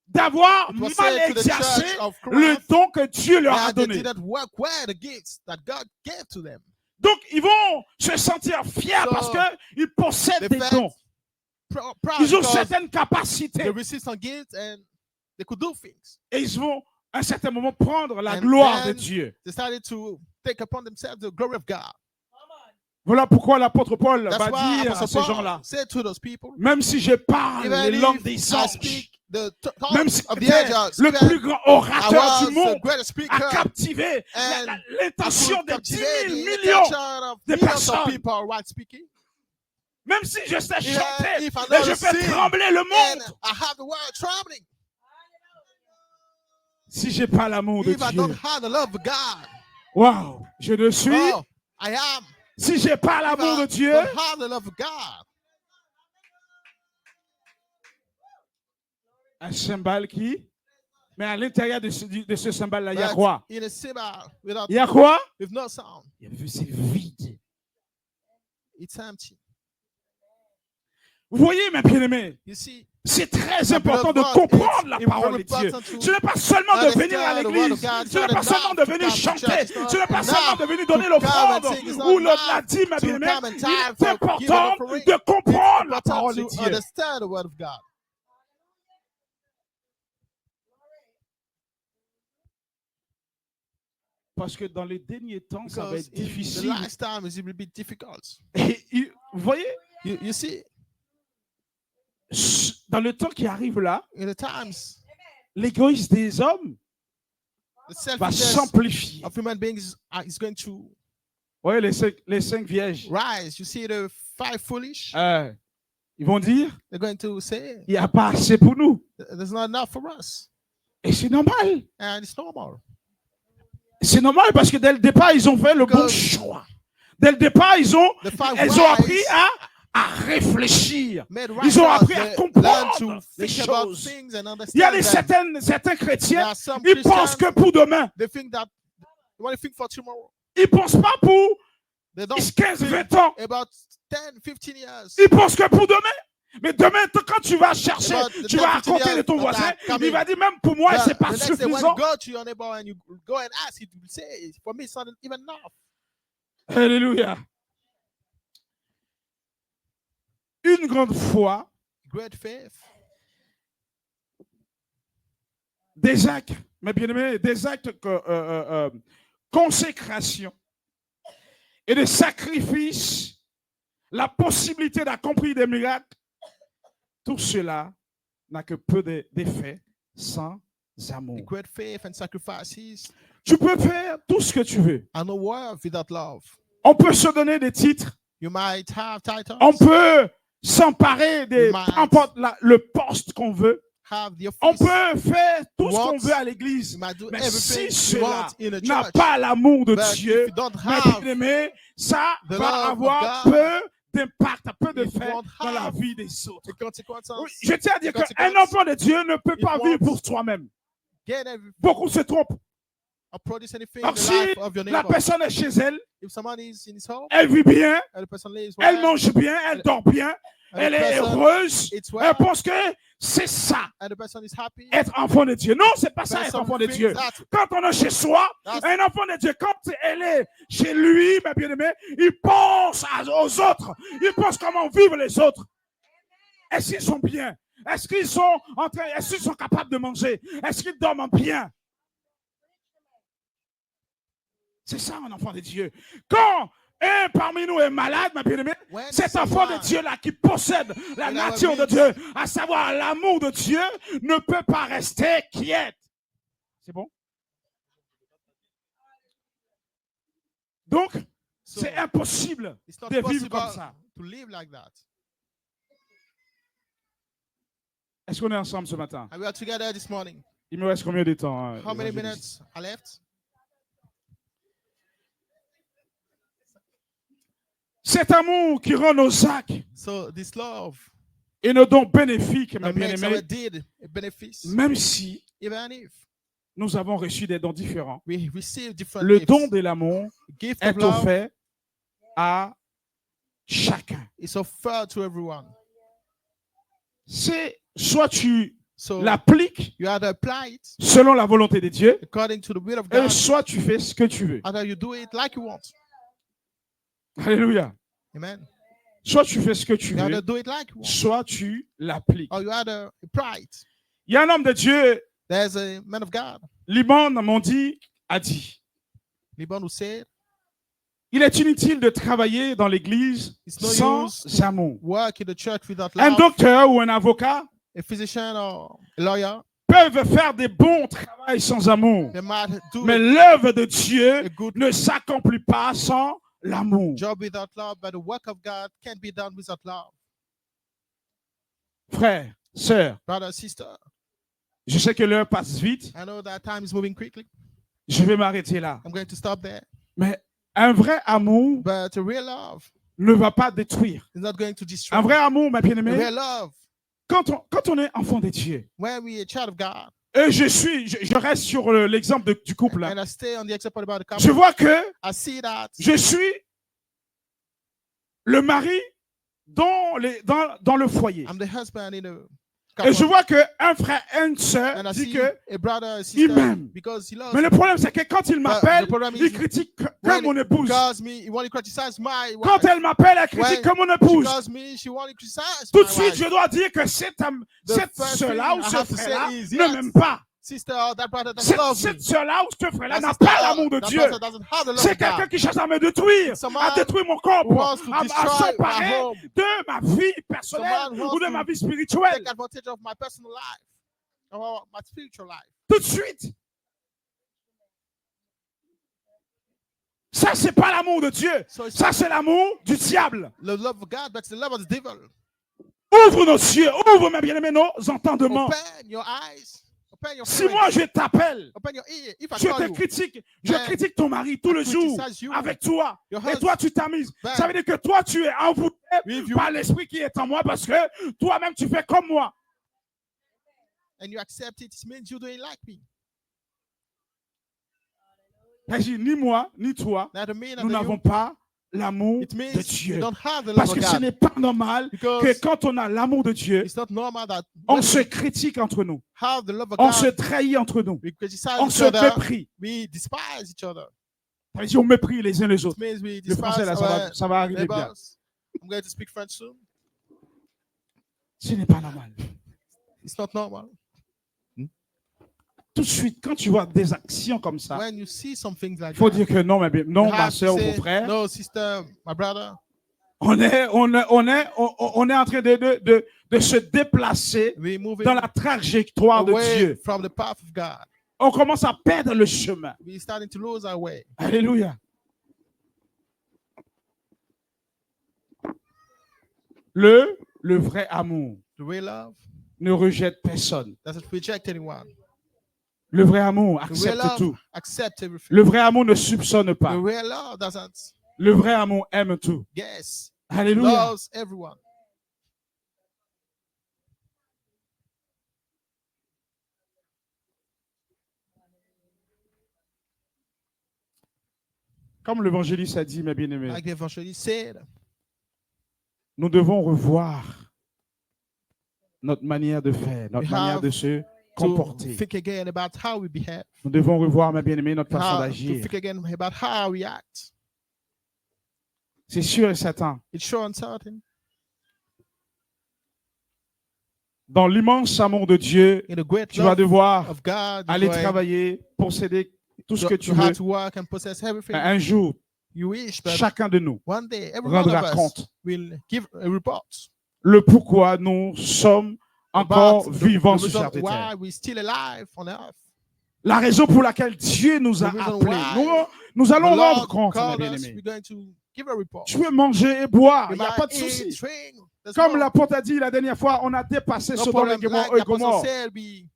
d'avoir
it was
mal
said to the
exercé
church of
le
Corinth
don que Dieu leur a
that they
donné.
didn't work well the gifts that God gave to them.
Donc, ils vont se sentir fiers
So,
parce qu'ils possèdent
they
des
felt
dons.
Proud
Ils ont
because
certaines capacités
they received some gifts and they could do things.
et ils vont à un certain moment prendre la
And
gloire de
then
Dieu.
they started to take upon themselves the glory of God.
Voilà pourquoi l'apôtre Paul
That's
va
why
dire à
Apostle
ces
Paul
gens-là,
said to those people,
même si je parle
even
les langues
if
des
I
anges,
speak the
même
tongues
si
of the
j'étais
angels,
le
even
plus grand
I
orateur du
was the
monde,
greatest
à
speaker,
captiver
and I
l'intention
could
de 10
captivate
000
the
millions
attention of
de
millions of
personnes.
people while speaking.
Même si je sais
Even
chanter,
if I
et
know
je
to
fais
sing,
trembler le
and
monde.
I have the world trembling.
Si j'ai pas l'amour de
If I
Dieu,
don't have the love of God,
waouh, je ne suis.
oh, I am.
Si j'ai pas
If
l'amour de
I
Dieu,
don't have the love of God,
un cymbale qui. Mais à l'intérieur de ce cymbale-là, il y a
but
quoi?
in a cymbal without
Il y a quoi?
with no sound,
C'est vide.
it's empty.
Vous voyez, mes bien-aimés,
You see,
c'est très
the
important de
beloved,
comprendre la
it's
parole de
very
Dieu.
important to
Ce n'est pas seulement de venir à
understand the word
l'église,
of God.
ce n'est
It's
pas
not
seulement de
enough to
venir
come to
chanter,
church. It's not
ce n'est pas
enough
seulement de venir donner
to
l'offrande
come and sing. It's not
ou
enough
la dîme, mes
to
bien-aimés.
come and
Il
time
est
for
important
giving offering.
de comprendre
It's
la
important
parole de
to
Dieu.
understand the word of God.
Parce que dans les derniers temps, ça va
Because
être
in the
difficile.
last time it will be difficult.
Et vous voyez,
You see,
dans le temps qui arrive là,
in the times,
l'égoïsme des hommes
the
va
selfishness
s'amplifier.
of human beings is going to
Vous voyez, les cinq vierges,
rise. You see, the five foolish,
ils vont dire,
they're going to say,
il n'y a pas assez pour nous.
there's not enough for us.
Et c'est normal.
And it's normal.
C'est normal parce que dès le départ, ils ont fait le bon
Because
choix. Dès le départ, ils ont
The five
appris
wise
à réfléchir.
made
Ils ont
right
appris à
learn
comprendre
to
les
think about
choses.
things and
Il y a
understand them.
certains
There
chrétiens,
are some
ils pensent
Christians,
que pour demain.
they think that they want to think for tomorrow.
Ils ne pensent pas pour
They don't
15,
think
20 ans.
about 10, 15 years.
Ils pensent que pour demain. Mais demain, quand tu vas chercher,
About the
tu vas
10, 15
raconter de
years
ton
that
voisin,
are coming.
il va dire même pour moi, c'est pas
The next day when
suffisant.
you go to your neighbor and you go and ask, he will say, for me, it's not even enough.
Alléluia. Une grande foi,
Great faith,
des actes, mes bien-aimés, des actes de consécration et de sacrifice, la possibilité d'accomplir des miracles, tout cela n'a que peu d'effet sans amour.
great faith and sacrifices,
Tu peux faire tout ce que tu veux.
and no work without love.
On peut se donner des titres.
You might have titles,
On peut s'emparer de
Might.
peu importe le poste qu'on veut.
have the
On
office,
peut faire tout ce
What?
qu'on veut à l'église.
you might do
Mais
everything
si
you
cela
want in a
n'a
church.
pas l'amour de
But if
Dieu,
you don't
mes
have
bien-aimés, ça
the
va
love of
avoir
God,
peu d'impact, peu
it
d'effet
won't
dans la
have
vie des autres.
the consequences,
Oui, je tiens à dire qu'un
consequences.
enfant de Dieu ne peut
It
pas
won't
vivre pour soi-même.
gain everything
Beaucoup se trompent.
or produce anything in
Donc
the
si
life of your
la
neighbor.
personne est chez elle,
If someone is in his home
elle vit bien,
and the person lives
elle
well,
mange bien, elle dort bien,
and
elle
the
est
person
heureuse,
eats
elle
well,
pense que c'est ça,
and the person is happy,
être enfant de Dieu. Non, c'est pas ça,
there's
être
some
enfant de
things
Dieu.
that
Quand on est chez soi,
That's-
un enfant de Dieu, quand elle est chez lui, ma bien-aimée, il pense aux autres. Il pense comment vivent les autres. Est-ce qu'ils sont bien? Est-ce qu'ils sont est-ce qu'ils sont capables de manger? Est-ce qu'ils dorment bien? C'est ça, un enfant de Dieu. Quand un parmi nous est malade, ma bien-aimée,
when
cet enfant de
someone-
Dieu-là qui possède la
In
nature
our
de Dieu, à savoir l'amour de Dieu, ne peut pas rester quiète. C'est bon? Donc,
So,
c'est impossible
it's not
de vivre
possible
comme ça.
to live like that.
Est-ce qu'on est ensemble ce matin?
And we are together this morning.
Il me reste combien de temps? hein,
How many
évangéliste?
minutes are left?
Cet amour qui rend nos actes
So this love
et nos dons bénéfiques, mes
that makes our
bien-aimés,
deed a benefit,
même si
even if
nous avons reçu des dons différents,
we receive different
le
gifts.
don de l'amour
Gift of
est
love
offert à chacun.
is offered to everyone.
C'est soit tu
So
l'appliques
you either apply it
selon la volonté de Dieu,
according to the will of
et
God,
soit tu fais ce que tu veux.
either you do it like you want.
Alléluia.
Amen.
Soit tu fais ce que tu
You either
veux,
do it like you want,
soit tu l'appliques.
or you either apply it.
Il y a un homme de Dieu,
There's a man of God,
Liban Mondi, a dit,
Liban, who said,
il est inutile de travailler dans l'église
It's no
sans
use
amour.
work in the church without
Un
love.
docteur ou un avocat
A physician or a lawyer,
peuvent faire des bons travaux sans amour.
they might do
Mais l'œuvre de Dieu
a good
ne s'accomplit pas sans l'amour.
Job without love, but the work of God can't be done without love.
Frère, sœur,
Brother, sister,
je sais que l'heure passe vite.
I know that time is moving quickly.
Je vais m'arrêter là.
I'm going to stop there.
Mais un vrai amour
But a real love
ne va pas détruire.
is not going to destroy.
Un vrai amour, ma
A
bien-aimée,
real love,
quand on est enfant de Dieu,
when we are a child of God,
et je reste sur l'exemple du couple, là.
and I stay on the example about the
Je
couple,
vois que
I see that
je suis le mari dans le foyer.
I'm the husband in a
Et je
couple,
vois qu'un frère et une sœur
and I
dit
see
que...
a brother, a
il
sister,
m'aime.
because he loves
Mais le
me.
problème, c'est que quand il m'appelle,
the problem
il
is
critique que
when
mon épouse.
calls me, he want to criticize my wife.
Quand elle m'appelle, elle critique
When
que mon
she
épouse.
calls me, she want to criticize
Tout
my
de suite,
wife.
je dois dire que cette
first
sœur-là
thing
ou
I
ce
have to
frère-là
say is,
ne
yes,
m'aime pas.
Sister, or that brother doesn't love me.
Cette sœur-là ou ce frère-là
That
n'a
sister,
pas l'amour de
that
Dieu.
brother doesn't have the love
C'est
of
quelqu'un
God.
qui cherche à me détruire,
Someone
à détruire mon corps,
who wants to
à
destroy my
s'emparer
home.
de ma vie personnelle
Someone wants
ou de
to
ma vie spirituelle.
Take advantage of my personal life or my spiritual life.
Tout de suite. Ça, c'est pas l'amour de Dieu.
So it's
Ça, c'est l'amour du diable.
the love of God, but it's the love of the devil.
Ouvre nos yeux, ouvre, mes bien-aimés, nos entendements.
Open your eyes. Open your
Si
hearing.
moi, je t'appelle,
Open your ear. If I
je
call
te
you,
critique, je
Ben,
critique ton mari tout
I
le jour
criticize you,
avec toi.
your
Et
husband,
toi, tu t'amuses.
Ben,
Ça veut dire que toi, tu es envoûté
with you,
par l'esprit qui est en moi parce que toi-même, tu fais comme moi.
and you accept it, it means you don't like me.
C'est-à-dire, ni moi, ni toi,
Neither me,
nous
neither
n'avons
you.
pas l'amour
It
de
means you
Dieu.
don't have the love
Parce
of
que ce
God.
n'est pas normal
Because
que quand on a l'amour de Dieu,
it's not normal that
on
when
se
we
critique entre nous.
have the love of
On
God,
se trahit entre nous.
we criticize
On
each
se
other,
méprise.
we despise each other.
Ça veut dire, on méprise les uns les
It
autres.
means we
Le français,
despise
là,
our
ça va arriver bien.
neighbors. I'm going to speak French soon.
Ce n'est pas normal.
It's not normal.
Tout de suite, quand tu vois des actions comme ça,
When you see some things like
il faut
that,
dire que non, non,
you
ma
have to
soeur ou
say,
mon frère,
no, sister, my brother,
on est en train de se déplacer
we're moving
dans la trajectoire de
away
Dieu.
from the path of God.
On commence à perdre le chemin.
We're starting to lose our way.
Alléluia. Le vrai amour
The real love
ne rejette personne.
doesn't reject anyone.
Le vrai amour
The real
accepte
love
tout.
accepts everything.
Le vrai amour ne soupçonne
The
pas.
real love doesn't
Le vrai amour aime tout.
guess.
Alléluia.
Loves everyone.
Comme l'évangéliste a dit, mes bien-aimés,
Like the evangelist said,
nous devons revoir notre manière de faire, notre
We
manière
have
de se
to
comporter.
think again about how we behave.
Nous devons revoir, mes bien-aimés, notre façon
To
d'agir.
think again about how we act.
C'est sûr et certain.
It's sure uncertain.
Dans l'immense amour de Dieu,
In the great
tu vas
love
devoir
of God,
aller
you're going
travailler, posséder tout ce que tu
to
veux.
have to work and possess everything
Un jour,
you wish, but
chacun de nous
one day every one of
rendra
us
compte
will give a report
le pourquoi nous sommes encore
about
vivants
the
sur
reason
cette
why
terre.
we're still alive on earth.
La raison pour laquelle Dieu nous a
The reason
appelés.
why
Nous allons
The
rendre
Lord
compte, mes
called us,
bien-aimés.
we're going to give a report.
Tu peux manger et boire, il
You
n'y a
might
pas de
eat,
souci.
drink, there's
Comme
no-
l'apôtre a dit la dernière fois, on a dépassé
no
Sodome et
problem. Like the apostle
Gomorrhe.
said, we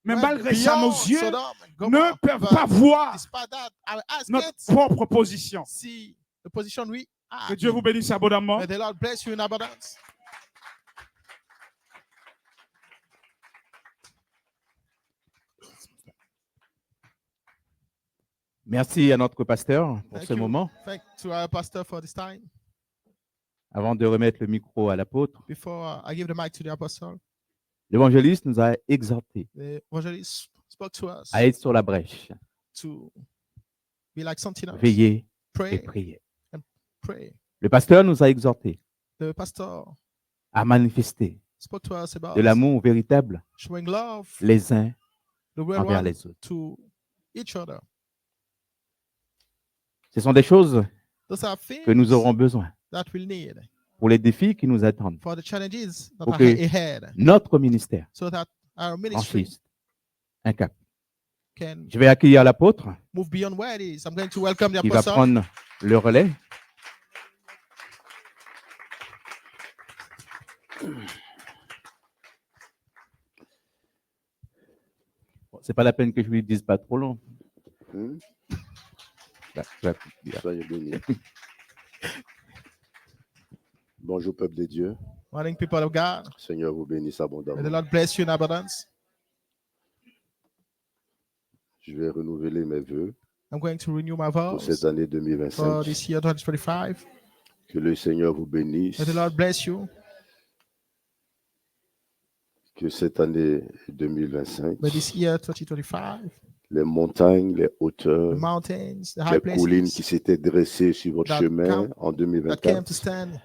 Mais
went
malgré ça, nos
beyond
yeux
Sodom and
ne
Gomorrah,
peuvent
but
pas voir
despite that, our eyes
notre
can't
propre position.
see the position we are.
Que Dieu vous bénisse abondamment.
May the Lord bless you in abundance.
Merci à notre pasteur pour
Thank
ce
you.
moment.
Thank to our pastor for this time.
Avant de remettre le micro à l'apôtre,
Before I give the mic to the apostle,
l'évangéliste nous a exhortés
the evangelist spoke to us
à être sur la brèche,
to be like sentinels,
veiller et
pray,
prier.
pray.
Le pasteur nous a exhortés
The pastor
à manifester
spoke to us about
de l'amour véritable
showing love,
les uns
the real
envers
one,
les autres.
to each other.
Ce sont des choses
Those are things
que nous aurons besoin
that we'll need
pour les défis qui nous attendent,
for the challenges that
pour
are
que
ahead,
notre ministère
so that our ministry
franchisse un cap.
can
Je vais accueillir l'apôtre
move beyond where it is. I'm going to welcome the
qui va
apostle
prendre le relais. C'est pas la peine que je lui dise pas trop long.
Hmm?
Là, je vais dire.
Soyez bénis. Bonjour, peuple de Dieu.
Morning, people of God.
Seigneur vous bénisse
May the
abondamment.
Lord bless you in abundance.
Je vais renouveler mes vœux
I'm going to renew my
pour cette
vows
année
for
2025.
this year 2025.
Que le Seigneur vous bénisse.
May the Lord bless you.
Que cette année 2025,
May this year 2025,
les montagnes, les hauteurs,
the mountains, the high
les collines qui
places
s'étaient dressées sur votre
that
chemin
come-
en
that came
2024,
to stand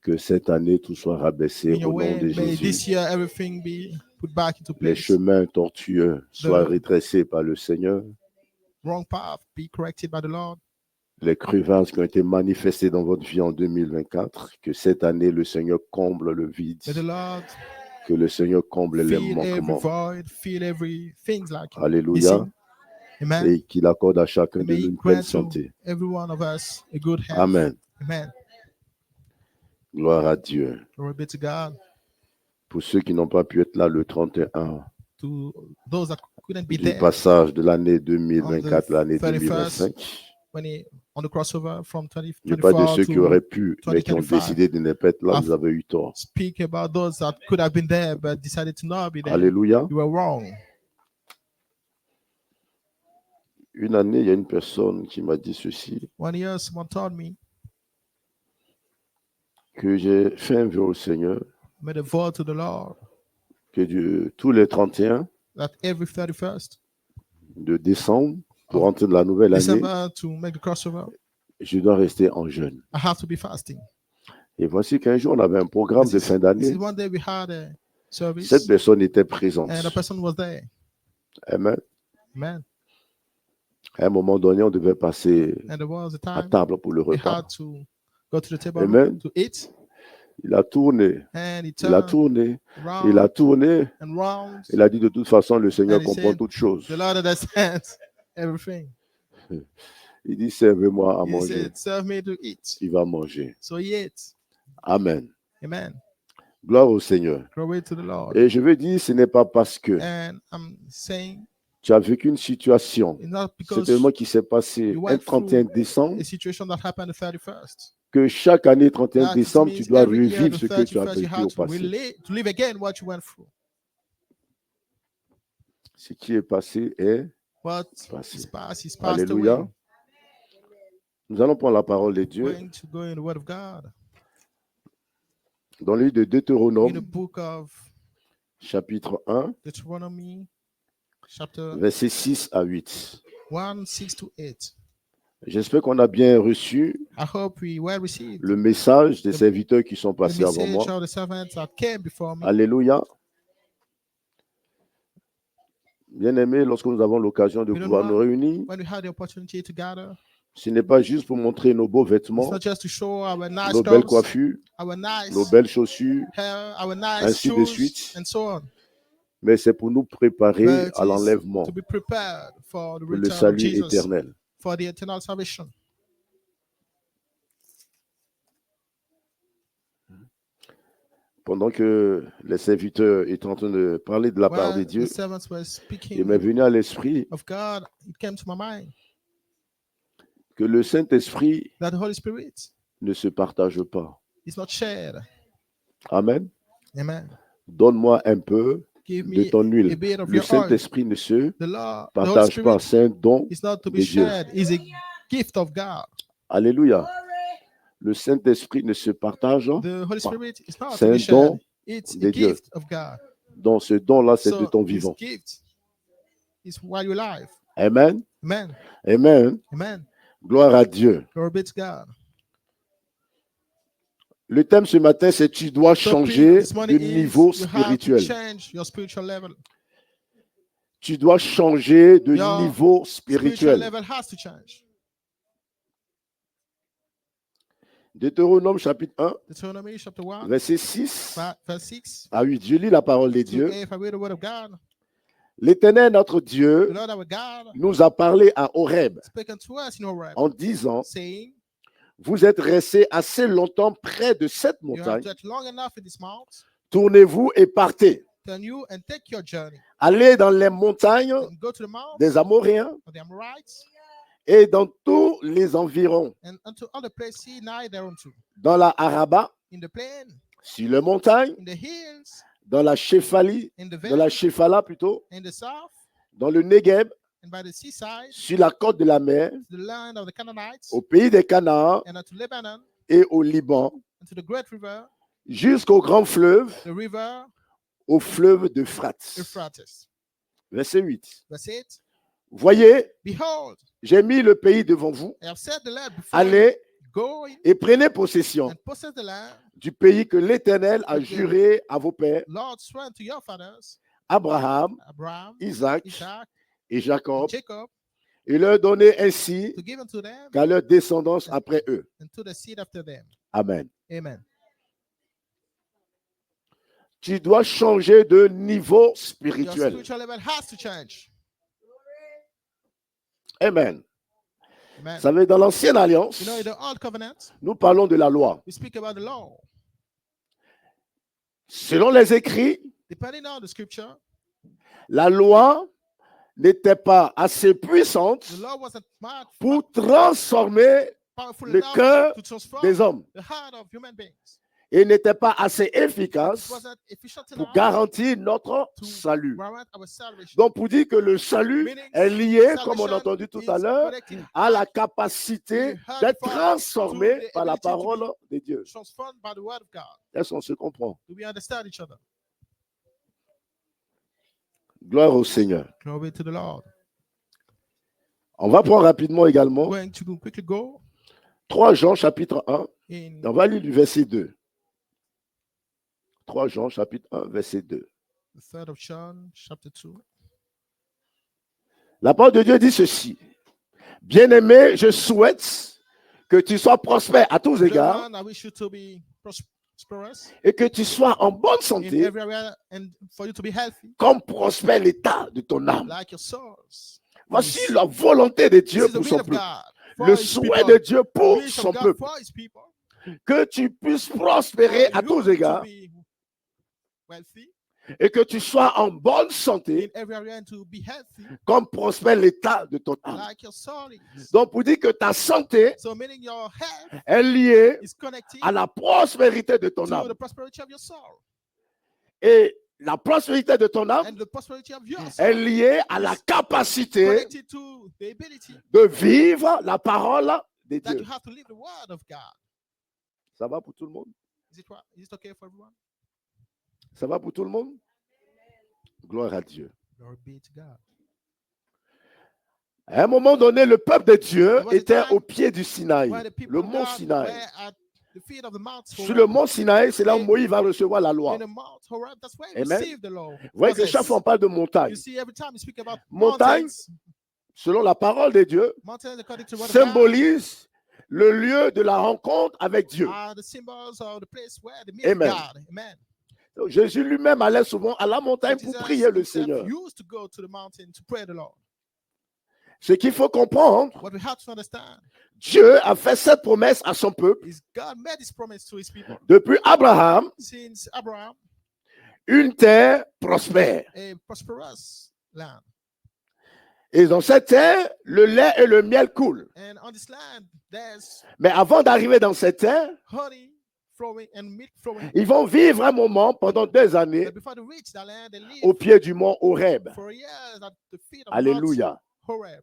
que cette année tout soit rabaissé
in your
au nom
way,
de
may
Jésus.
this year everything be put back into
Les
place.
chemins tortueux soient redressés par le Seigneur.
Wrong path be corrected by the Lord.
Les crevasses qui ont été manifestées dans votre vie en 2024, que cette année le Seigneur comble le vide,
May the Lord
que le Seigneur comble les
fill every
manquements.
void, fill everything like
Alléluia.
missing. Amen.
Et qu'il accorde à chacun de
May
nous
He
une pleine
grant to
santé.
every one of us a good health.
Amen.
Amen.
Gloire à Dieu.
Glory be to God.
Pour ceux qui n'ont pas pu être là le 31
To those that couldn't be
du
there
passage de l'année 2024 à l'année
31st,
2025,
on the crossover from
il n'y a pas de
2024
ceux qui
to
auraient pu, mais qui ont
2025.
décidé de ne pas être là,
Af-
vous avez eu tort.
speak about those that could have been there but decided to not be there.
Alléluia.
You were wrong.
Une année, il y a une personne qui m'a dit ceci,
1 year, someone told me,
que j'ai fait un vœu au Seigneur,
made a vow to the Lord
que tous les 31
that every 31st
de décembre, pour entrer dans la nouvelle année,
December to make the crossover,
je dois rester en jeûne.
I have to be fasting.
Et voici qu'un jour, on avait un programme de fin
This
d'année.
is one day we had a service
Cette personne était présente.
and a person was there.
Amen.
Amen.
À un moment donné, on devait passer
And there was a
à
time
table pour le
we
repas.
had to go to the table
Amen.
to eat,
Il a tourné,
and he
il a
turned
tourné,
round
il a tourné.
and round.
Il a dit de toute façon, le Seigneur
And he
comprend
said,
toutes choses.
The Lord understands everything.
Il dit, servez-moi à
He
manger.
said, serve me to eat.
Il va manger.
So he ate.
Amen.
Amen.
Gloire au Seigneur.
Glory to the Lord.
Et je veux dire, ce n'est pas parce que
And I'm saying
tu as vécu une situation,
it's not
c'est
because
tellement qui s'est passé
you
un
went
31
through
décembre,
a situation that happened the 31st.
que chaque année 31
That
décembre, tu
means
dois
every year,
revivre
the
ce que tu as
31st, you
vécu
have
au
to
passé.
to live again what you went through.
Ce qui est passé est
What
passé.
is past is passed
Alléluia.
away.
Nous allons prendre la parole de
We're
Dieu
going to go in the Word of God.
dans le livre de
In the
Deutéronome,
book of
chapitre 1,
Deuteronomy, chapter
versets 6 à 8.
1, 6 to 8.
J'espère qu'on a bien reçu
I hope we well received
le message des serviteurs qui sont
the
passés avant
message
moi.
of the servants that came before me.
Alléluia. Bien-aimés, lorsque nous avons l'occasion de
We don't
pouvoir nous
want-
réunir,
When we had the opportunity to gather,
ce n'est pas juste pour montrer nos beaux
it's
vêtements,
not just to show our nice
nos belles
clothes,
coiffures,
our nice
nos belles chaussures,
hair, our nice
ainsi de
shoes,
suite.
and so on.
mais c'est pour nous préparer
But it
à
is
l'enlèvement,
to be prepared for the
pour le
return of
salut
Jesus,
éternel.
for the eternal salvation.
Pendant que les serviteurs étaient en train de parler de la part de
While
Dieu,
the servants were
il
speaking
m'est venu à l'esprit
of God, it came to my mind
que le Saint-Esprit
that the Holy Spirit
ne se partage pas.
is not shared.
Amen.
Amen.
Donne-moi un peu
Give
de
me
ton
a
huile.
bit of
Le
your oil.
Saint-Esprit ne se
The Holy
partage pas.
Spirit
C'est un don.
is not to be
de Dieu.
shared. It's a gift of God.
Alléluia. Le Saint-Esprit ne se partage pas.
The Holy Spirit is not
C'est
to
un
be shared.
don
It's
de
a
Dieu.
gift of God.
Donc ce don-là, c'est
So
de ton
this
vivant.
gift is while you're alive.
Amen.
Amen.
Amen.
Amen.
Gloire à Dieu.
Glory be to God.
Le thème ce matin, c'est tu dois
Topic
changer
this morning
de
is
niveau
you have to
spirituel.
change your spiritual level.
Tu dois changer de
Your
niveau
Spiritual
spirituel.
level has to change.
Deutéronome chapitre 1,
Deuteronomy chapter 1,
verset 6
verse 6.
à 8. Je lis la parole de
To
Dieu.
if I read the word of God,
L'Éternel, notre
the
Dieu,
Lord our God
nous a parlé à Horeb
spoken to us in Horeb,
en disant,
saying,
vous êtes restés assez longtemps près de cette
you have
montagne
dwelt long enough in this mount
Tournez-vous et partez.
Turn you and take your journey.
Allez dans les montagnes
And go to the mount
des Amoréens
of the Amorites
et dans tous les environs,
and unto other places nigh thereunto.
dans la Araba,
In the plain,
sur les montagnes,
in the hills,
dans la Shéphalie,
in the
dans la
valley,
Shéphala plutôt,
in the south,
dans le Negev,
and by the seaside,
sur la côte de la mer,
to the land of the Canaanites,
au pays des Canaan
and unto Lebanon,
et au Liban,
and to the great river,
jusqu'au grand fleuve,
the river
au fleuve d'Euphrates.
Euphrates.
Verset 8.
Verse 8.
Voyez,
Behold,
j'ai mis le pays devant vous.
I have set the land before you.
Allez
Go in
et prenez possession
and possess the land.
du pays que l'Éternel a juré à vos pères,
Lord swore to your fathers,
Abraham,
Abraham,
Isaac
Isaac,
et Jacob,
Jacob,
et leur donner ainsi
to give unto them
qu'à leur descendance après eux.
and to the seed after them.
Amen.
Amen.
Tu dois changer de niveau
Your
spirituel.
spiritual level has to change.
Amen.
Amen.
Vous savez, dans l'Ancienne Alliance,
You know, in the Old Covenant,
nous parlons de la loi.
we speak about the law.
Selon les écrits,
Depending on the scripture,
la loi n'était pas assez puissante
the law wasn't smart,
pour transformer
powerful
le
enough
cœur
to transform
des hommes
the heart of human beings.
et n'était pas assez
It
efficace
wasn't efficient
pour
enough
garantir notre
to
salut.
warrant our salvation.
Donc, pour dire que le salut
Meaning,
est lié,
salvation
comme on a entendu tout
is
à l'heure,
connected
à la capacité d'être transformé
to the
par la
ability to be
parole de Dieu.
transformed by the word of God.
Est-ce qu'on se comprend?
Do we understand each other?
Gloire au Seigneur.
Glory to the Lord.
On va prendre rapidement également
Going to quickly go
3 Jean chapitre 1.
in
On va lire du verset 2. 3 Jean chapitre 1, verset 2.
the 3rd of John, chapter 2.
La parole de Dieu dit ceci. Bien-aimé, je souhaite que tu sois prospère à tous égards
Brethren, I wish you to be prosperous
et que tu sois en bonne
in
santé
every area and for you to be healthy,
comme prospère l'état de ton âme.
like your souls.
Voici la volonté de
This
Dieu
is the
pour
will
son
of
peuple.
God for
Le
his
souhait
people.
de Dieu
The
pour
wish of
son
God
peuple.
for his people.
Que tu puisses prospérer
For
à
you
tous
to
égards
be wealthy
et que tu sois en bonne
in
santé
every area and to be healthy,
comme prospère l'état de ton âme.
like your soul is.
Donc, pour dire que ta santé
So meaning your health
est liée
is connected
à la prospérité de ton
to
âme.
the prosperity of your soul.
Et la prospérité de ton âme
And the prosperity of your
est
soul
liée à la capacité
connected to the ability
de vivre la parole de
that
Dieu.
you have to live the word of God.
Ça va pour tout le monde?
Is it okay for everyone?
Ça va pour tout le monde? Gloire à Dieu.
Glory be to God.
À un moment donné, le peuple de Dieu
There was a
était
time
au pied du Sinaï,
Where the people
le
of
mont
God
Sinaï.
were at the feet of the Mount
Sur
Horeb.
le mont Sinaï, c'est là où Moïse va recevoir la loi.
In the Mount Horeb, that's where we
Amen.
received the law.
Vous voyez que
Moses.
chaque fois on parle de montagne,
You see, every time we speak about
Montagne,
mountains,
selon la parole de Dieu,
mountains according to the word of God,
symbolise le lieu de la rencontre avec Dieu.
are the symbols of the place where the meet
Amen.
God. Amen.
Jésus lui-même allait souvent à la montagne pour
Jesus
prier le
himself
Seigneur.
used to go to the mountain to pray the Lord.
Ce qu'il faut comprendre,
What we have to understand
Dieu a fait cette promesse à son peuple
is God made his promise to his people.
depuis Abraham,
Since Abraham,
une terre prospère.
a prosperous land.
Et dans cette terre, le lait et le miel coulent.
And on this land, there's
Mais avant d'arriver dans cette terre,
honey flowing and milk flowing.
ils vont vivre un moment pendant 2 années
But before they reach that land, they live
au pied du mont Horeb.
for years at the feet of
Alléluia.
Mount Horeb.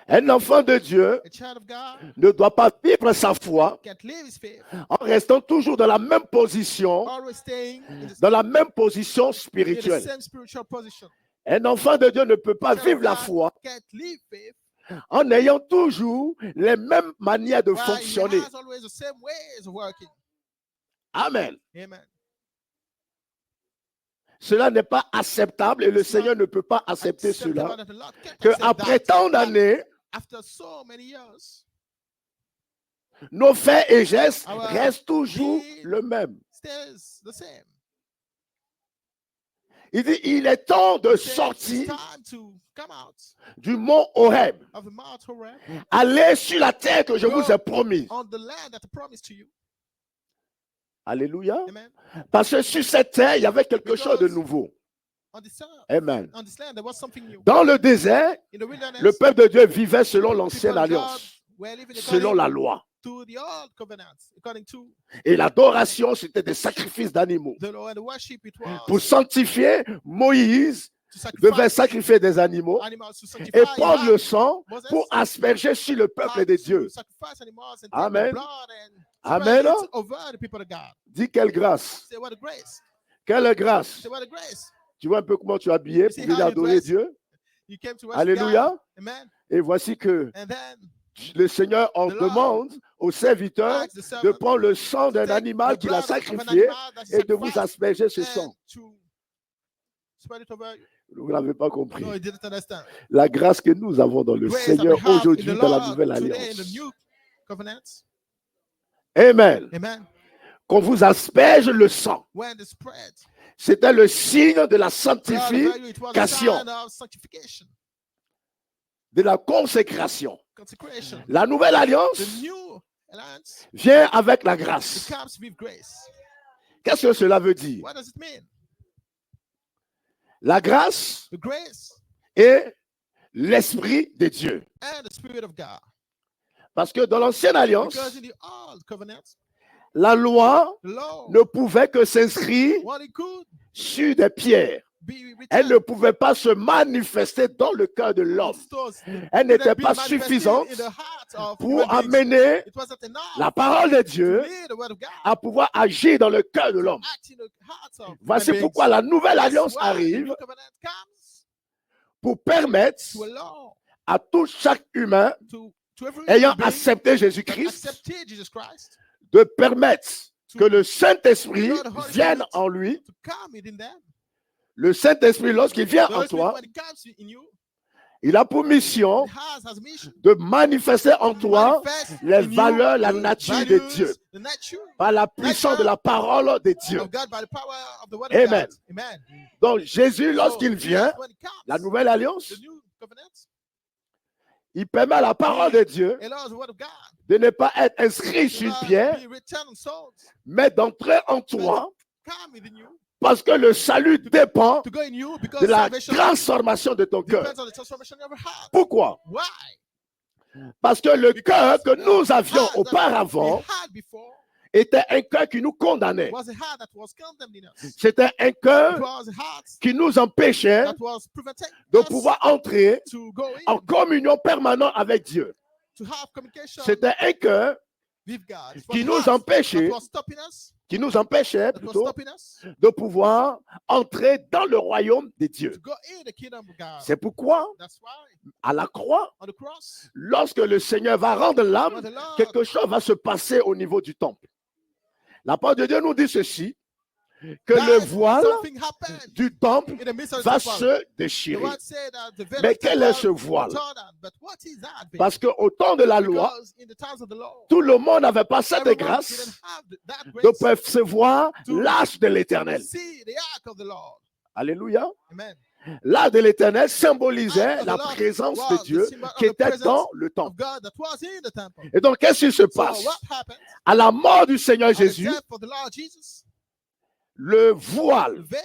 Un enfant de Dieu
A child of God
ne doit pas vivre sa foi
can't live his faith,
en restant toujours dans la même position,
always staying in
dans la même position
the
spirituelle.
same spiritual position.
Un enfant de Dieu ne peut pas
A child of
vivre la
God
foi
can't live faith
en ayant toujours les mêmes manières de
while he
fonctionner.
has always the same ways of working.
Amen.
Amen.
Cela n'est pas acceptable et le
It's not
Seigneur ne peut pas accepter
Acceptable
cela.
that the Lord can't
Que
accept
après
that.
tant d'années,
After so many years,
nos faits et gestes
Our
restent toujours
deed
le même.
stays the same.
Il dit, il est temps de
He said,
sortir
it's time to come out
du mont Horeb.
of the Mount Horeb
Allez sur la terre que je
Go.
vous ai promise.
on the land that I promised to you.
Alléluia.
Amen.
Parce que sur cette terre, il y avait quelque chose de
Because
nouveau.
On this earth,
Amen.
on this land, there was something new.
Dans le désert,
In the wilderness,
le peuple de Dieu vivait selon
people
l'ancienne
of God
alliance,
were living
selon
according
la loi.
to the old covenant, according to
Et l'adoration, c'était des sacrifices d'animaux.
the law and the worship. It was
Pour sanctifier, Moïse
to
devait
sacrifice
sacrifier des animaux
animals, to
et
sanctify
prendre le
animals.
sang
Moses
pour asperger sur le peuple
had
de
to
Dieu.
sacrifice animals and take
Amen.
the blood and
Amen.
spread it over the people of God.
Dis quelle grâce.
Say what a grace.
Quelle grâce.
Say what a grace.
Tu vois un peu comment tu es habillé pour
see
venir
how you
adorer
dress?
Dieu.
You came to worship
Alléluia.
God. Amen.
Et voici que
And then
le Seigneur en
The Lord
demande au serviteur
asked the
de
servant
prendre le sang
to
d'un
take
animal
the
qu'il a
blood of an
sacrifié
animal that he
et de vous
sacrificed
asperger ce
and
sang.
to spread it over you.
Vous n'avez pas compris.
No, he didn't understand.
La grâce que nous avons dans le
Grace that we
Seigneur
have in
aujourd'hui
the
dans la
Lord
nouvelle
today in the
alliance.
new covenant.
Amen.
Amen.
Qu'on vous asperge le sang.
When the spread,
C'était le signe de la
God over
sanctification,
you, it was a sign of sanctification,
de la consécration.
consecration.
La nouvelle
The
alliance
new alliance,
vient avec la
it
grâce.
comes with grace.
Qu'est-ce que cela veut dire?
What does it mean?
La grâce
The grace
est l'Esprit de Dieu.
and the Spirit of God.
Parce que dans l'ancienne alliance,
Because in the old covenant,
la loi
the law,
ne pouvait que s'inscrire
what it could
sur des pierres.
be
Elle
written
ne pouvait pas se manifester dans le cœur de
on
l'homme.
stones.
Elle
Couldn't
n'était
be
pas
manifested
suffisante
in the heart of
pour
human beings.
amener
It wasn't enough
la parole de
to
Dieu
lead the word of God.
à pouvoir agir dans le cœur de l'homme.
Act in the hearts of
Voici
human
pourquoi
beings.
la nouvelle
That's
alliance
why the
arrive
new covenant comes
pour permettre
to allow
à tout chaque humain
to every
ayant
human being
accepté
that
Jésus-Christ
accepted Jesus Christ
de permettre
to,
que le Saint-Esprit
Lord, Holy
vienne
Spirit,
en lui.
to come within them.
Le Saint-Esprit, lorsqu'il vient
The
en
Holy Spirit,
toi,
when it comes in you,
il a pour mission
it has as mission
de manifester en
to
toi
manifest
les
in you
valeurs, la
the
nature de
values,
Dieu,
the nature
par la puissance de la parole de Dieu.
of God by the power of the word
Amen.
of God. Amen.
Donc Jésus, lorsqu'il
So,
vient,
when it comes,
la nouvelle alliance,
the new covenant,
il permet à la parole de Dieu
allows the word of God
de ne pas être inscrit
to
sur une
not
pierre,
be written on souls,
mais d'entrer en toi,
come within you,
parce que le salut dépend
to go in you, because
de la
salvation
transformation de ton cœur.
depends on the transformation of your heart.
Pourquoi?
Why?
Parce que le cœur que nous
the
avions
heart that
auparavant
we had before
était un cœur qui nous condamnait.
was a heart that was condemning us.
C'était un
It
cœur
was a heart
qui nous empêchait
that was preventing
de
us
pouvoir entrer
to go in,
en communion permanente avec Dieu.
to have communication
C'était un cœur
with God. It was
qui
a
nous
heart that
empêchait,
was stopping us, that was
plutôt,
stopping us
de pouvoir entrer dans le royaume de
to
Dieu.
go in the kingdom of God.
C'est pourquoi,
That's why
à la croix,
on the cross,
lorsque le Seigneur va rendre
when
l'âme,
the Lord,
quelque chose va se passer au niveau du temple. La parole de Dieu nous dit ceci, que le
that
voile
something happened
du temple
in the midst of the
va
temple.
se
The
déchirer.
word said that the veil
Mais
of the
quel est ce
temple
voile?
was torn down. But what is that veil?
Parce qu'au temps de la loi,
Because in the times of the law,
tout le monde n'avait pas cette
everyone
grâce
didn't have that
de
grace
percevoir
to
l'âge de l'éternel.
see the ark of the Lord.
Alléluia.
Amen.
L'âge de l'éternel symbolisait
Ark of the
la
Lord
présence de
was the
Dieu
symbol of
qui
the
était
presence
dans le
of
temple.
God that was in the temple.
Et donc, qu'est-ce qui se
So
passe?
what happened?
À la mort du Seigneur
On the
Jésus,
death of the Lord Jesus,
le
the
voile
veil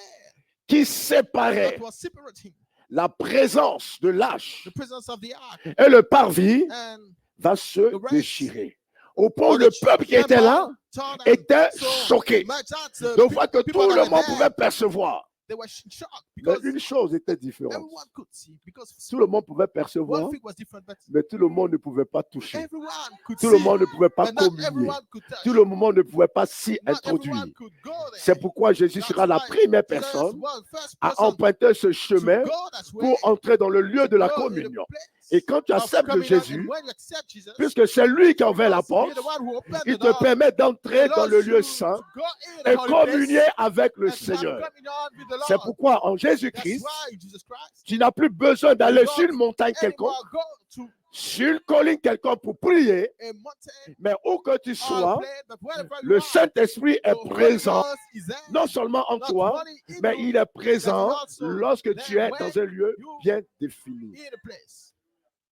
qui séparait
that was separating
la présence de l'âge
the presence of the ark
et le parvis
and
va se
the rest
déchirer. Au point où
of
le
the
peuple qui était là
temple torn down.
était
So
choqué
much that the
de voir que
people
tout
that
le
were
monde
there,
pouvait percevoir.
they were shocked
Mais
because
une chose était différente.
everyone could see, because
Tout le monde pouvait percevoir,
one thing was different, but
mais tout le monde ne pouvait pas toucher.
everyone could
Tout le
see,
monde ne pouvait pas
but not
communier.
everyone could touch.
Tout le monde ne pouvait pas s'y
Not
introduire.
everyone could go there.
C'est pourquoi Jésus
That's
sera la
why
première
Jesus
personne
was the first
à
person
emprunter ce
to
chemin
go that way,
pour entrer dans le lieu de la
go in the
communion.
place
Et quand tu
of
acceptes
communion,
Jésus,
and when you accept Jesus,
puisque c'est lui qui a ouvert la
because
porte,
you're the one who opened
il
the
te
door,
permet d'entrer
allows
dans le
you
lieu
to
saint
go in the
et
holy
communier
place
avec le
and to have
Seigneur.
communion with the
C'est
Lord.
pourquoi en
That's
Jésus-Christ,
why Jesus Christ
tu n'as plus besoin d'aller
You
sur une montagne quelconque,
anymore go to
sur une colline quelconque pour prier,
a mountain
mais où que tu
or
sois,
place, but wherever you
le
are,
Saint-Esprit
the
est
Holy
présent,
Ghost is there.
non seulement en
Not
toi,
only in
mais
you,
il est présent
but also
lorsque tu es
there
dans un lieu
you
bien défini.
in a place.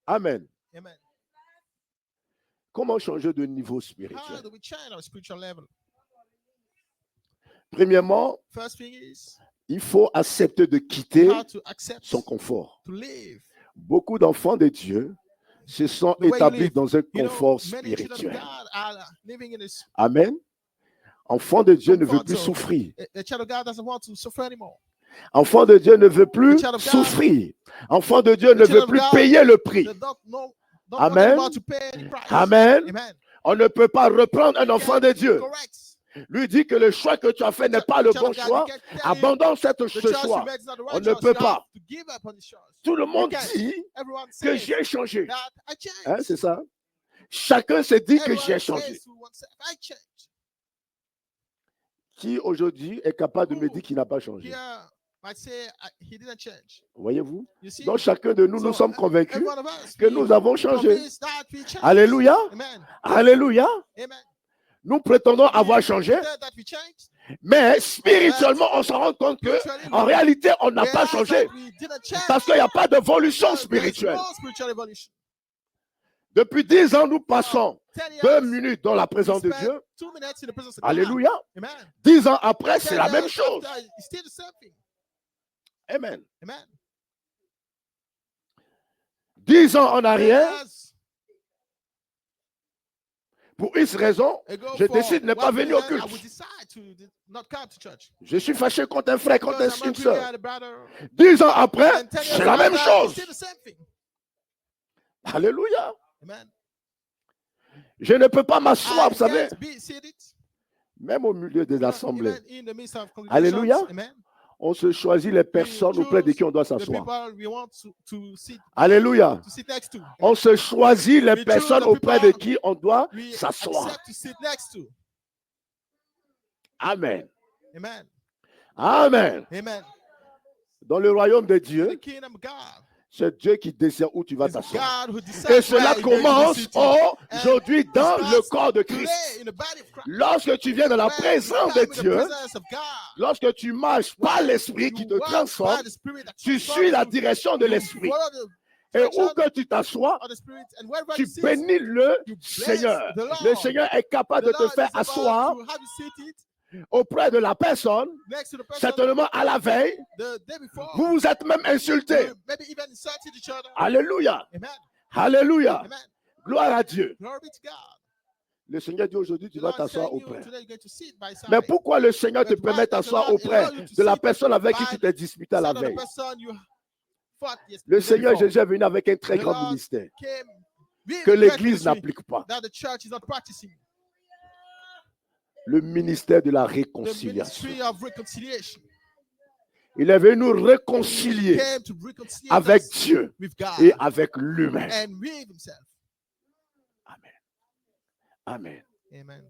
Amen.
Amen.
Comment changer de niveau
How
spirituel?
do we change our spiritual level?
Premièrement,
First thing is
il faut accepter de quitter
you have to accept
son confort.
to live.
Beaucoup d'enfants de Dieu se sont
The way you
établis
live.
dans un
You know,
confort
many children of
spirituel.
God are living in this.
Amen. Enfant de Dieu ne veut
Comfort
plus
zone.
souffrir.
A child of God doesn't want to suffer anymore.
Enfant de Dieu ne veut plus
child of God.
souffrir. Enfant de Dieu ne
child
veut
of
plus
God.
payer le prix.
They don't want
Amen.
anymore to pay any price.
Amen.
Amen.
On ne peut pas reprendre un enfant de Dieu.
Correct.
Lui dit que le choix que tu as fait n'est pas le
Child
bon
of God,
choix.
you can't tell him
Abandonne ce
the choice
choix.
you made is not the right
On ne
choice.
peut
You
pas.
have to give up on this choice.
Tout le monde
can't.
dit
Everyone
que
says
j'ai changé.
that I changed.
Hein, c'est ça. Chacun se dit que
Everyone
j'ai
says
changé.
to oneself, I changed.
Qui aujourd'hui est capable de me dire qu'il n'a pas changé?
Here might say he didn't change.
Voyez-vous?
You see?
Donc chacun de nous, nous
So,
sommes convaincus
every one of us,
que
we
nous avons changé.
convinced that we changed.
Alléluia.
Amen.
Alléluia.
Amen.
Nous prétendons avoir
We
changé,
pretend that we changed.
mais spirituellement, on se rend compte que
Spiritually,
en réalité, on n'a pas
realize
changé
that we didn't change.
parce qu'il n'y a pas d'évolution
There's
spirituelle.
no spiritual evolution.
Depuis 10 ans, nous passons
10
2
years,
minutes dans la
we
présence de
spent
Dieu.
2 minutes in the presence of God.
Alléluia.
Amen.
10 ans après,
10
c'est la même
years
chose.
after, it's still the same thing.
Amen.
Amen.
10 ans en
10
arrière,
years
pour une raison,
ago,
je
for
décide de ne pas
one
venir au
reason, I
culte.
would decide to not come to church.
Je suis fâché contre un frère, contre
Because I'm
une
angry
soeur.
at a brother.
10 ans après,
And 10 years
c'est la même
after,
chose.
it's still the same thing.
Alléluia.
Amen.
Je ne peux pas m'asseoir,
I
vous savez,
can't be seated,
même au milieu des assemblées.
even in the midst of
Alléluia.
congregations. Amen.
On se choisit les personnes auprès de qui on doit
The
s'asseoir.
people we want to sit
Alléluia.
next to.
On se choisit les
We choose
personnes
the
auprès de
people
qui on doit
We
s'asseoir.
accept to sit next to.
Amen.
Amen.
Amen.
Amen.
Dans le royaume de
The
Dieu,
kingdom of God
c'est Dieu qui décide où tu vas
is
t'asseoir.
God who decides
Et cela
where you're going to
commence
be sitting.
aujourd'hui dans
starts
le corps de
Today,
Christ.
in the body of Christ.
Lorsque tu viens dans la
When you
présence
come
de
in the
Dieu,
presence of God,
lorsque tu marches par
when
l'Esprit qui te
you walk
transforme,
by the Spirit that
tu
transforms
suis la
you,
direction de
you
l'Esprit.
follow the
Et
direction
où que tu t'assois,
of the Spirit, and wherever
tu
you sit,
bénis le
you bless
Seigneur.
the Lord.
Le Seigneur est capable
The
de te
Lord
faire
is able
asseoir
to have you seated
auprès de la personne,
next to the person
certainement à la veille.
the day before.
Vous vous êtes même insultés.
You maybe even insulted each other.
Alléluia.
Amen.
Alléluia.
Amen.
Gloire à Dieu.
Glory be to God.
Le Seigneur dit aujourd'hui, tu
The
vas
Lord is
t'asseoir
telling you
auprès.
today you're going to sit by side.
Mais pourquoi le Seigneur te
But
permet
why does the
d'asseoir
Lord
auprès
allow you to
de la
sit
personne avec qui
by
tu t'es disputé à la
side of the
veille?
person you fought
Le
yesterday
Seigneur
before?
Jésus est venu avec un très
The
grand
Lord
ministère
came with
que
a great
l'Église
ministry
n'applique pas.
that the church is not practicing.
Le ministère de la
The
réconciliation.
ministry of reconciliation.
Il est venu nous réconcilier
Came to reconcile
avec
us
Dieu
with God
et avec l'humain.
and with himself.
Amen. Amen.
Amen.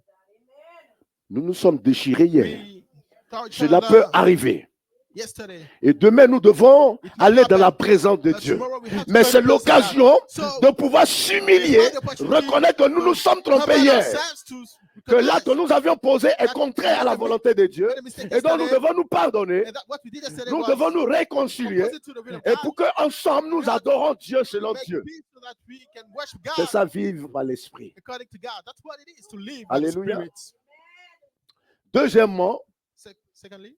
Nous nous sommes déchirés hier.
We tore each
Cela
other
peut arriver.
yesterday.
Et demain, nous devons
It might
aller dans la
happen,
présence de
but
Dieu.
tomorrow we have to
Mais
go
c'est
to the presence of God.
l'occasion
So,
de pouvoir s'humilier, reconnaître que nous nous sommes trompés
humble
hier.
ourselves to
Que l'acte que
recognize
nous avions posé est contraire à la volonté de Dieu.
made a mistake
Et donc nous
yesterday,
devons nous pardonner.
and that what we did yesterday
Nous
was
devons nous réconcilier.
opposite to the will of
Et
God.
pour qu'ensemble nous adorons Dieu selon
Make
Dieu.
peace so that we can worship God
C'est ça, vivre par l'esprit.
according to God. That's what it is to live by the
Alléluia.
Spirit.
Deuxièmement,
Secondly,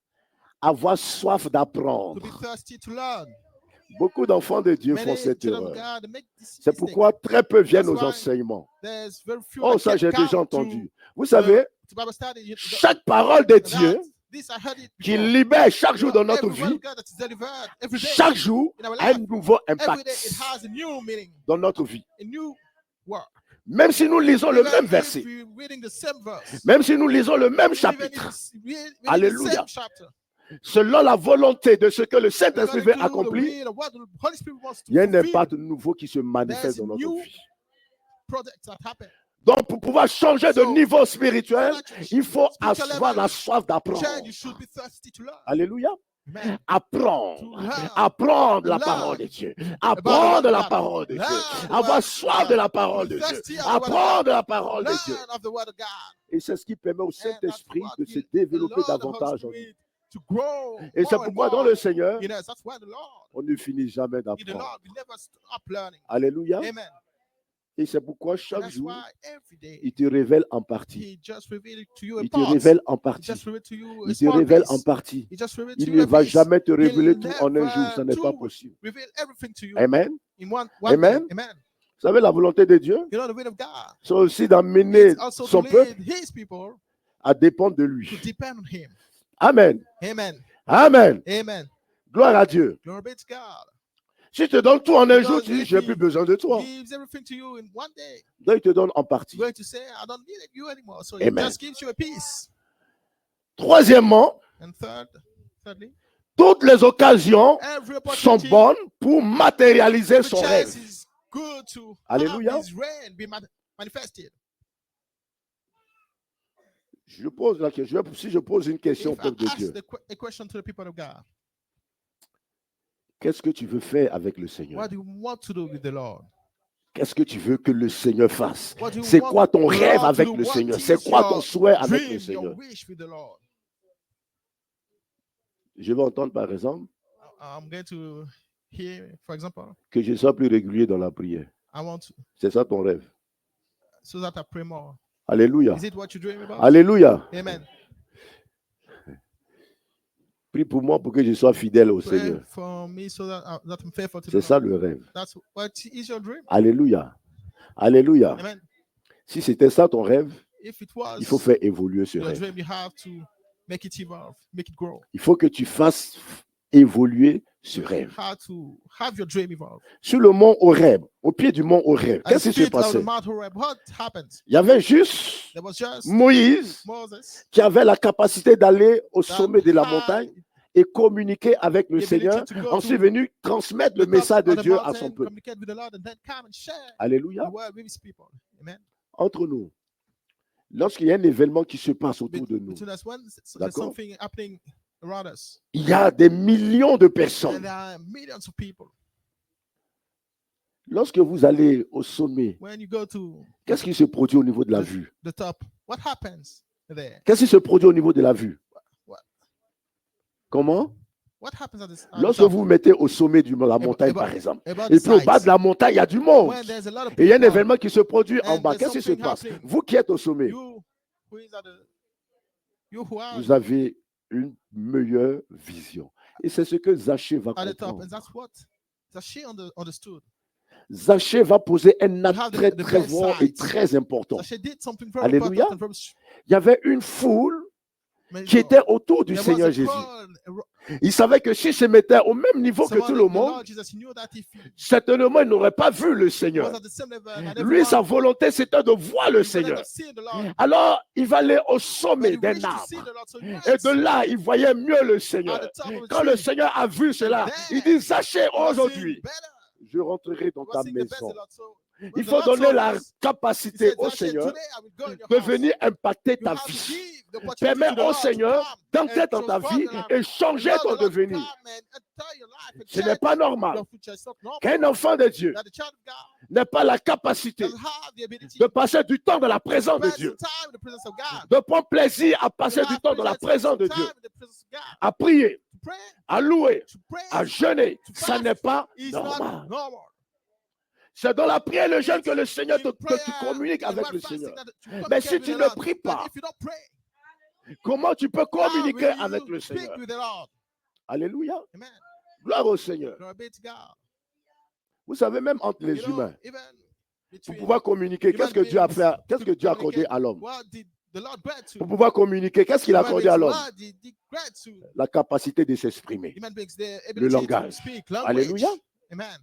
avoir soif
to
d'apprendre.
be thirsty to learn.
Beaucoup d'enfants de Dieu font
Many
cette
children of
erreur.
God make this
C'est
mistake.
pourquoi très peu viennent
That's
aux
why
enseignements.
There's very few
Oh,
that
ça,
can
j'ai
come
déjà entendu.
to
Vous savez,
Bible study.
chaque parole de
That-
Dieu
this I heard it
qui
before.
libère chaque jour dans notre
Every word
vie,
of God that is delivered every day
chaque jour
in our
a un
life,
nouveau
every
impact
day it has a new meaning,
dans notre vie.
a new word.
Même si nous lisons le
Even
même
if
verset,
we're reading the same verse,
même si nous lisons le même
even if
chapitre,
it's reading the
Alléluia.
same chapter,
selon la volonté de ce que le Saint-Esprit
according
veut
to the
accomplir,
will of what the Holy Spirit wants to
il y a un
fulfill,
impact nouveau qui se
there's
manifeste
a
dans notre
new
vie.
project that happen.
Donc, pour pouvoir changer de
So,
niveau spirituel,
so that
il faut
spiritual
avoir
level
la soif d'apprendre.
change, you should be thirsty to learn.
Alléluia.
Amen.
Apprendre.
To learn.
Apprendre la
Learn
parole de Dieu.
about
Apprendre
the
la
word.
parole de Dieu.
Learn the
Avoir
word.
soif de la parole de
Be
Dieu.
thirsty of the word of God.
Apprendre la parole de Dieu.
Learn of the word of God.
Et c'est ce qui permet au
And that's
Saint-Esprit
what
de se
will
développer
allow the Holy
davantage en nous.
Spirit to grow
Et c'est
more and
pourquoi dans
more
le Seigneur,
in us. That's why the Lord,
on ne finit jamais
in the
d'apprendre.
Lord, we never stop learning.
Alléluia.
Amen.
Et c'est pourquoi
And
chaque
that's
jour,
why every day
il te révèle en partie.
he just revealed to you a
Il te
part.
révèle en
He
partie.
just revealed to you a
Il te
small
révèle en
piece.
partie.
He just revealed to
Il
you
ne
a
va
piece.
jamais te révéler
He'll
tout en un jour.
never
Ce n'est pas
do
possible.
reveal everything to you
Amen.
in one day.
Amen.
Amen.
Vous savez, la volonté de Dieu,
You know the will of God.
c'est aussi d'amener
It's also to
son peuple
lead his people
à dépendre de
to
lui.
depend on him.
Amen.
Amen.
Amen.
Amen.
Gloire à Dieu.
Glory be to God.
Si je te donne tout en un jour,
Because
tu dis,
if
je n'ai
he
plus besoin de toi.
gives everything to you in one day,
Donc, il te donne en partie.
you're going to say, I don't need you anymore. So
Amen.
he just gives you a peace.
Troisièmement,
And thirdly,
toutes les occasions
every
sont
opportunity,
bonnes pour matérialiser
every
son
chance
rêve.
is good to
Alléluia.
have his reign be manifested.
Je pose la question. Si je pose une question au
If I
peuple de
ask
Dieu,
a question to the people of God,
qu'est-ce que tu veux faire avec le Seigneur?
what do you want to do with the Lord?
Qu'est-ce que tu veux que le Seigneur fasse?
What do you
C'est
want
quoi ton
the
rêve
Lord to
avec
do?
le
What
Seigneur?
is
C'est quoi ton
your
souhait avec le
dream,
Seigneur?
your wish with the Lord?
Je vais entendre par exemple
I'm going to hear, for example,
que je sois plus régulier dans la prière.
I want to,
C'est ça ton rêve.
so that I pray more.
Alléluia.
Is it what you dream about?
Alléluia.
Amen.
Prie pour moi pour que je sois fidèle au
Pray
Seigneur.
for me so that I'm faithful to the
C'est
Lord.
ça le rêve.
That's what is your dream.
Alléluia. Alléluia.
Amen.
Si c'était ça ton rêve,
If it was
il faut faire évoluer ce
your
rêve.
dream, you have to make it evolve, make it grow.
Il faut que tu fasses évoluer ce
You
rêve.
have to have your dream evolve.
Sur le mont Horeb, au pied du mont Horeb,
At
qu'est-ce
the
qui se
feet of the
passait?
Mount Horeb, what happened?
Il y avait juste
There was just
Moïse
Moses
qui avait la capacité d'aller au
that
sommet de la
had
montagne et communiquer avec le
the
Seigneur,
ability to go
ensuite
to
venu transmettre le
the top
message de
of the
Dieu à
mountain,
son peuple.
communicate with the Lord, and then come and share
Alléluia.
the word with his people. Amen.
Entre nous, lorsqu'il y a un événement qui se passe autour de nous,
Between us, when there's
D'accord.
something happening around us,
il y a des millions de
and
personnes.
there are millions of people.
Lorsque vous allez au sommet,
When you go to
qu'est-ce qui se produit au niveau de la vue?
the top, what happens there?
Qu'est-ce qui se produit au niveau de la vue?
What?
Comment?
What happens at the
Lorsque
top?
vous vous mettez au sommet de la montagne,
about-
par exemple,
About
et
the
puis au bas
sides.
de la montagne, il y a du monde.
When there's a lot of
Et il y a un
people,
événement qui se produit en
and
bas.
there's
Qu'est-ce qui se
something
passe?
happening.
Vous qui êtes au sommet,
you who are
vous avez une meilleure vision. Et c'est ce que Zachée va
at the top,
comprendre.
and that's what Zaché understood.
Zachée va poser un acte
have the-
très,
the
très
best
bon et
sides.
très important.
Zaché did something very
Alléluia.
important and very
Il y avait une foule
major.
qui était autour du
There was
Seigneur
a
Jésus.
crowd
Il savait que s'il se mettait au même niveau que tout
surrounding
le
the
monde,
Lord Jesus. He knew that if he
certainement il n'aurait pas vu le
was
Seigneur.
at the same level and
Lui,
everyone,
sa volonté, c'était de voir le
he wouldn't
Seigneur.
have seen the Lord.
Alors, il va aller au
But
sommet
he
d'un
wished to
arbre.
see the Lord, so he
Et
went
de là, il voyait mieux le
at
Seigneur.
the top of the
Quand le
tree.
Seigneur a vu cela, il dit, Zachée,
He was seeing
aujourd'hui,
better.
je rentrerai dans
He was
ta
seeing the best
maison.
of the Lord. So when
Il
the
faut
Lord
donner
saw
la
this, he
capacité
said,
au
Zaché,
Seigneur
today I will go in your
de
house.
venir impacter
You
ta
have to
vie.
give the opportunity
Permets
to the
au
Lord to
Seigneur
come
d'entrer
and
dans ta
transform
vie
your life.
et changer
Allow the
ton
Lord to
devenir.
come and enter your life and
Ce n'est
change
pas normal
your future. It's not normal
qu'un enfant de Dieu
that the child of God
n'ait pas la capacité
doesn't have the ability
de passer du temps dans la
to
présence de
spend
Dieu,
some time in the presence of God.
de prendre plaisir à
To
passer du
have
temps dans la
pleasure,
présence
some
de
time
Dieu,
in the presence of God.
à prier,
To pray,
à louer,
to pray
à jeûner.
to
Ça
fast
n'est pas
is
normal.
not normal.
C'est dans la prière et le jeûne que le Seigneur
In
que tu
prayer,
communiques
in
avec
word
le
fasting
Seigneur.
that you
Mais
communicate
si
with
tu
the
ne
Lord.
pries
But
pas,
if you don't pray,
comment tu peux
how
communiquer
will
avec
you
le
speak
Seigneur?
with the Lord?
Alléluia.
Amen.
Gloire au Seigneur.
Glory be to God.
Vous savez, même entre les
You know,
humains,
even
pour
between
pouvoir communiquer,
human
qu'est-ce que Dieu a
beings,
fait? Qu'est-ce
to
que Dieu a accordé
communicate,
à l'homme?
what did the Lord grant to
Pour pouvoir communiquer, qu'est-ce qu'il a
human
accordé
beings?
à l'homme?
What did he grant to
La capacité de s'exprimer.
human beings? The ability to
langage.
speak language.
Alléluia.
Amen.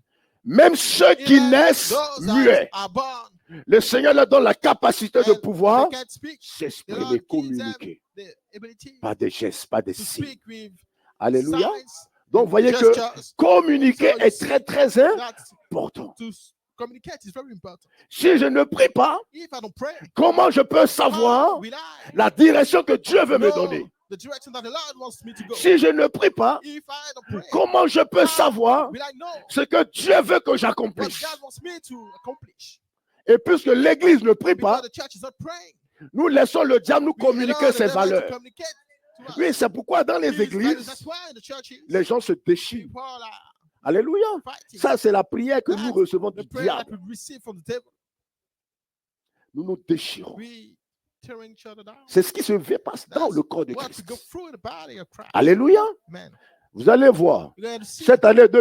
Même ceux qui
Even
naissent
those that
muets,
are born
le Seigneur leur donne la capacité de
and
pouvoir
they can't speak, the
s'exprimer,
Lord gives them
communiquer.
the ability
Pas des gestes, pas des
to
signes.
speak with
Alléluia.
signs,
Donc, vous voyez que
gestures.
communiquer
So you
est
see
très, très
that
important.
to communicate is very important.
Si je ne prie pas,
If I don't pray,
comment je peux
how
savoir
will I
la direction que Dieu veut me
know
donner?
the direction that the Lord wants me to go?
Si je ne prie pas,
If I don't pray,
comment je peux
how
savoir
will I know
ce que Dieu veut que
what
j'accomplisse?
God wants me to accomplish?
Et puisque l'Église ne prie
Because
pas,
the church is not praying.
nous laissons le diable nous
We allow
communiquer
the
ses
devil to
valeurs.
communicate to us.
Oui, c'est pourquoi dans les
That's
églises,
why in the churches,
les gens se déchirent.
people are
Alléluia.
fighting.
Ça, c'est la prière que nous
That's
recevons
the
du
prayer that
diable.
we receive from the devil.
nous nous déchirons.
we tearing each other down.
C'est ce qui se passe dans
That's
le corps de
what we
Christ.
go through in the body of Christ.
Alléluia.
Amen.
Vous allez voir,
You're going to see
cette année
now, this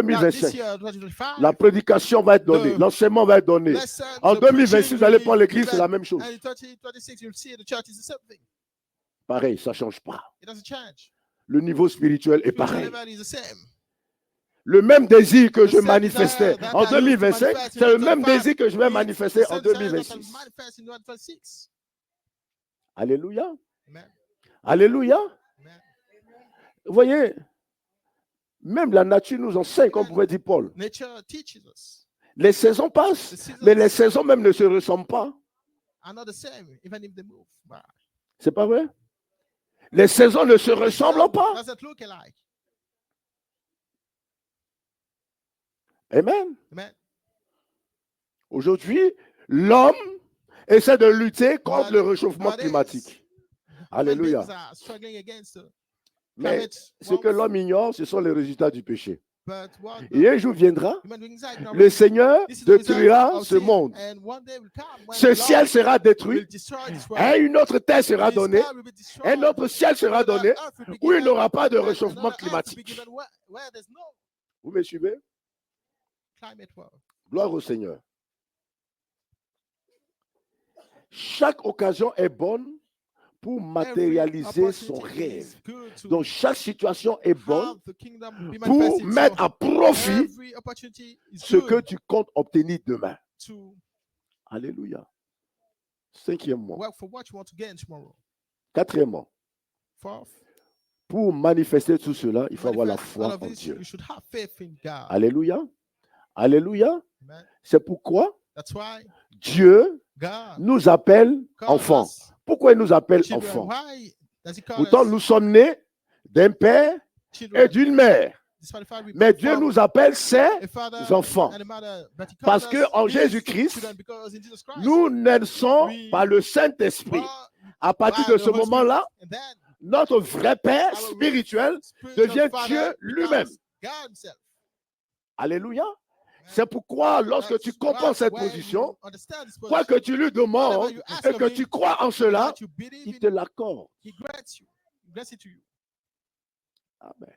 2025,
year, 2025,
la prédication va être donnée, l'enseignement va être donné.
lesson,
En
the
2026,
preaching
vous allez
will
prendre
be
l'église, c'est
given.
la même chose.
And in 2026, you'll see the church is the same thing.
Pareil, ça ne change pas.
It doesn't change.
Le niveau spirituel est
Spiritual
pareil.
level is the same.
Le même désir que je
The same
manifestais
desire that
en
I used to
2025,
manifest in
c'est le même
2025.
désir que je vais
It's
manifester
the
en
same desire that I
2026.
manifest in 2026.
Alléluia.
Amen.
Alléluia.
Amen.
Vous voyez, même la nature nous enseigne, comme pouvait dire Paul.
Nature teaches us.
Les saisons
The
passent,
seasons
mais les saisons même ne se ressemblent pas.
are not the same, even if they move. But
C'est pas vrai? Les saisons ne se ressemblent pas.
does it look alike?
Amen.
Amen.
Aujourd'hui, l'homme essaie de lutter contre
But
le réchauffement
nowadays,
climatique.
human
Alléluia.
beings are struggling against
Mais
climate
ce que
warmth,
l'homme ignore, ce sont les résultats du péché.
but what
Et un jour viendra,
human beings are ignoring.
le Seigneur
This is the result
détruira
of
ce
sin,
monde.
and one day will come when
Ce
the
ciel
Lord
sera
will
détruit,
destroy this
et
world.
une autre terre sera
This
donnée,
world will be destroyed.
un autre ciel sera
Another
donné,
earth will be
où il
given,
n'aura pas de
and
réchauffement
another earth will be
climatique.
given where there's no
Vous me suivez?
climate world.
Gloire au Seigneur. Chaque occasion est bonne pour
Every
matérialiser son
opportunity
rêve.
is good to
Donc chaque situation est bonne
have the kingdom be
pour
manifested.
mettre
So
à profit
every opportunity is
ce que
good
tu comptes obtenir demain.
to
Alléluia. Cinquièmement.
work for what you want to gain tomorrow.
Quatrièmement.
Fourth,
Pour manifester tout cela, il faut avoir la
manifest all
foi
of
en
this,
Dieu.
you should have faith in God.
Alléluia. Alléluia.
Amen.
C'est pourquoi
That's why
Dieu
God
nous appelle
calls
enfants.
us
Pourquoi il nous appelle
children.
enfants?
Why does he call
Pourtant,
us
nous sommes nés d'un père et
children?
d'une mère.
Despite the fact we
Mais
both
Dieu
father,
nous appelle ses
a father
enfants.
and a mother, but he calls
Parce
us
que en
his
Jésus-Christ,
children because in Jesus Christ,
nous naissons
we
par le Saint-Esprit.
born
À partir
by
de
the
ce
Holy Spirit,
moment-là,
and then
notre vrai Père
our
spirituel
spiritual
devient
father
Dieu lui-même.
becomes God himself.
Alléluia. C'est pourquoi lorsque tu comprends cette position, quoi que tu lui demandes et que tu crois en cela, il te l'accorde.
He grants you. He grants it to you.
Amen.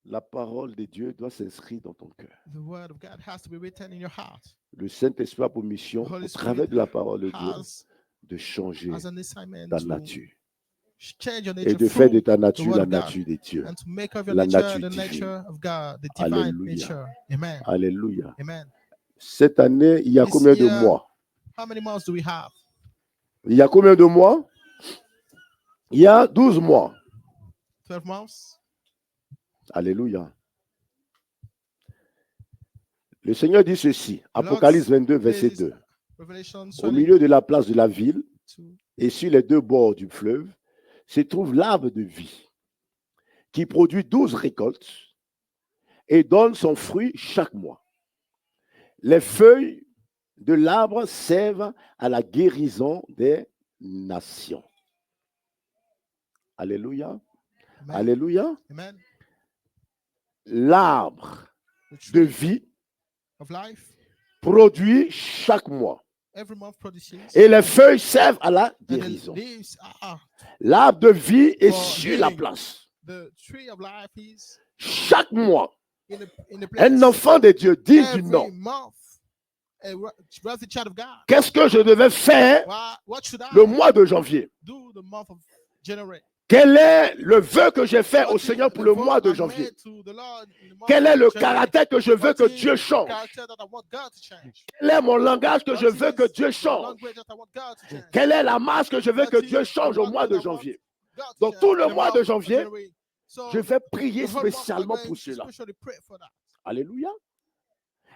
La parole de Dieu doit s'inscrire dans ton cœur.
The word of God has to be written in your heart.
Le Saint-Esprit a pour mission,
The Holy
au
Spirit
travers de la parole de Dieu,
Has
de changer
as an assignment
ta
to
nature
change your
et
nature
de faire de
through
ta nature
word
la
of God.
nature de Dieu.
and to make of your
La
nature
nature
the
divine.
nature of God, the divine
Alléluia.
nature. Amen.
Alléluia.
Amen.
Cette année, il y a
This
combien de
year-
mois?
How many months do we have?
Il y a combien de mois? Il y a 12 mois.
12 months.
Alléluia. Le Seigneur dit ceci,
Lord
Apocalypse 22, verset
says,
2.
Revelation
Au milieu de la place de la ville et sur les deux bords du fleuve se trouve l'arbre de vie qui produit 12 récoltes et donne son fruit chaque mois. Les feuilles de l'arbre servent à la guérison des nations. Alléluia.
Amen.
Alléluia.
Amen.
L'arbre
The
de
tree
vie
of life
produit chaque mois.
every month produces.
Et les feuilles servent à la
And the
guérison.
leaves are
L'arbre de vie est
For
sur la
healing.
place.
the tree of life is
Chaque mois,
in the place.
un enfant de Dieu dit du
Every
non.
month, a wealthy child of God.
Qu'est-ce que je devais faire
What should I
le mois de janvier?
do the month of January?
Quel est le vœu que j'ai fait
What
au
is
Seigneur
the
pour le
vow
mois de
I
janvier?
made to the Lord in the month
Quel
of
est le
January?
caractère que je veux que
What is
Dieu
the
change?
character that I want God to change?
Quel est mon langage que je
What
veux
is
que Dieu
the
change?
language that I want God to change?
Quelle est la marche que je veux
What
que
is
Dieu
the
change au
walk
mois
that
de
I want
janvier?
God to
Donc
change
tout le
in the
mois
month
de
of
janvier,
January? So
je vais prier
the whole month I'm
spécialement
going
pour
to
cela.
specially pray for that.
Alléluia.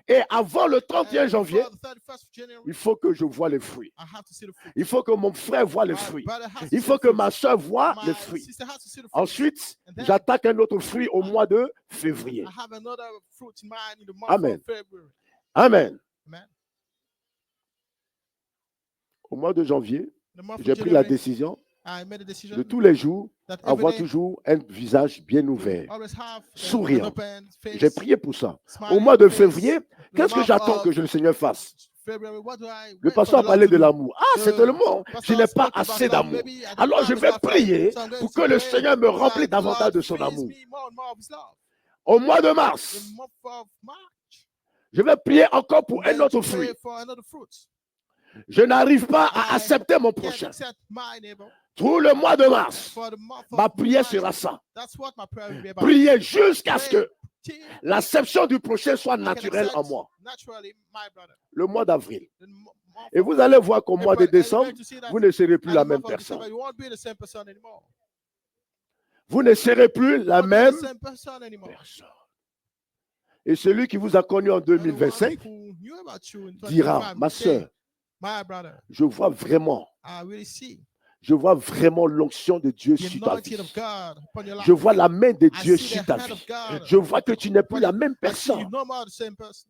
Et avant le 31
And
janvier,
before the 31st of January,
il faut que je voie les fruits.
I have to see the fruit.
Il faut que mon frère voie les
My
fruits.
brother has to
Il
see
faut
the
que
fruit.
ma soeur voie
My
les fruits.
sister has to see the fruit.
Ensuite,
And then
j'attaque un autre fruit au mois de février.
I have another fruit in mind in the month
Amen.
of February.
Amen.
Amen.
Au mois de janvier,
The month
j'ai
of
pris la
January,
décision
I made a decision
de tous les jours
that
avoir
every day
toujours un visage bien
to
ouvert.
always have an
souriant.
open face,
J'ai prié pour ça. Au
smiling
mois de
face.
février, Qu'est-ce que
month
j'attends
of
que le Seigneur fasse?
February, what do I
Le
wait for
pasteur a
the Lord
parlé
to
de
do?
l'amour. Ah, c'est le mot. Je
Pastor
n'ai pas
spoke about
assez
love.
d'amour.
Maybe I don't
Alors je
have
vais
enough love.
prier
So I'm going
pour
to
que le
pray
Seigneur me
that
remplisse
the
davantage
Lord
de son
fills
amour.
me more and more of His love.
Au mois de
The
mars,
month of March,
je vais prier encore pour
I'm
un
going
autre
to pray
fruit.
for another fruit.
Je n'arrive pas à
I
accepter mon
Can't
prochain.
accept my neighbor
Tout le mois de mars,
for the month
ma
of
prière
March.
sera ça.
That's what my prayer will be about.
Prier jusqu'à ce
Pray
que
till
l'acception du prochain soit
I can
naturelle en
accept
moi.
naturally my brother.
Le mois d'avril.
The month
Et
of
vous allez voir qu'au mois de
April, and you're
décembre,
going to see that
vous ne serez plus
at
la
the
même
month of December,
personne.
you won't be the same person anymore.
Vous ne serez plus
You
la
won't be
même
the same person anymore.
personne. Et celui qui vous a connu en
And the one
2025
who knew about you in
dira,
2025
ma
say,
soeur,
my brother,
je vois vraiment l'onction de Dieu
the
sur ta vie.
anointing of God upon your life.
Je vois la main de
I
Dieu
see
sur
the
ta
hand of
vie.
God.
Je vois que tu n'es plus la même
I see you
personne.
no more the same person.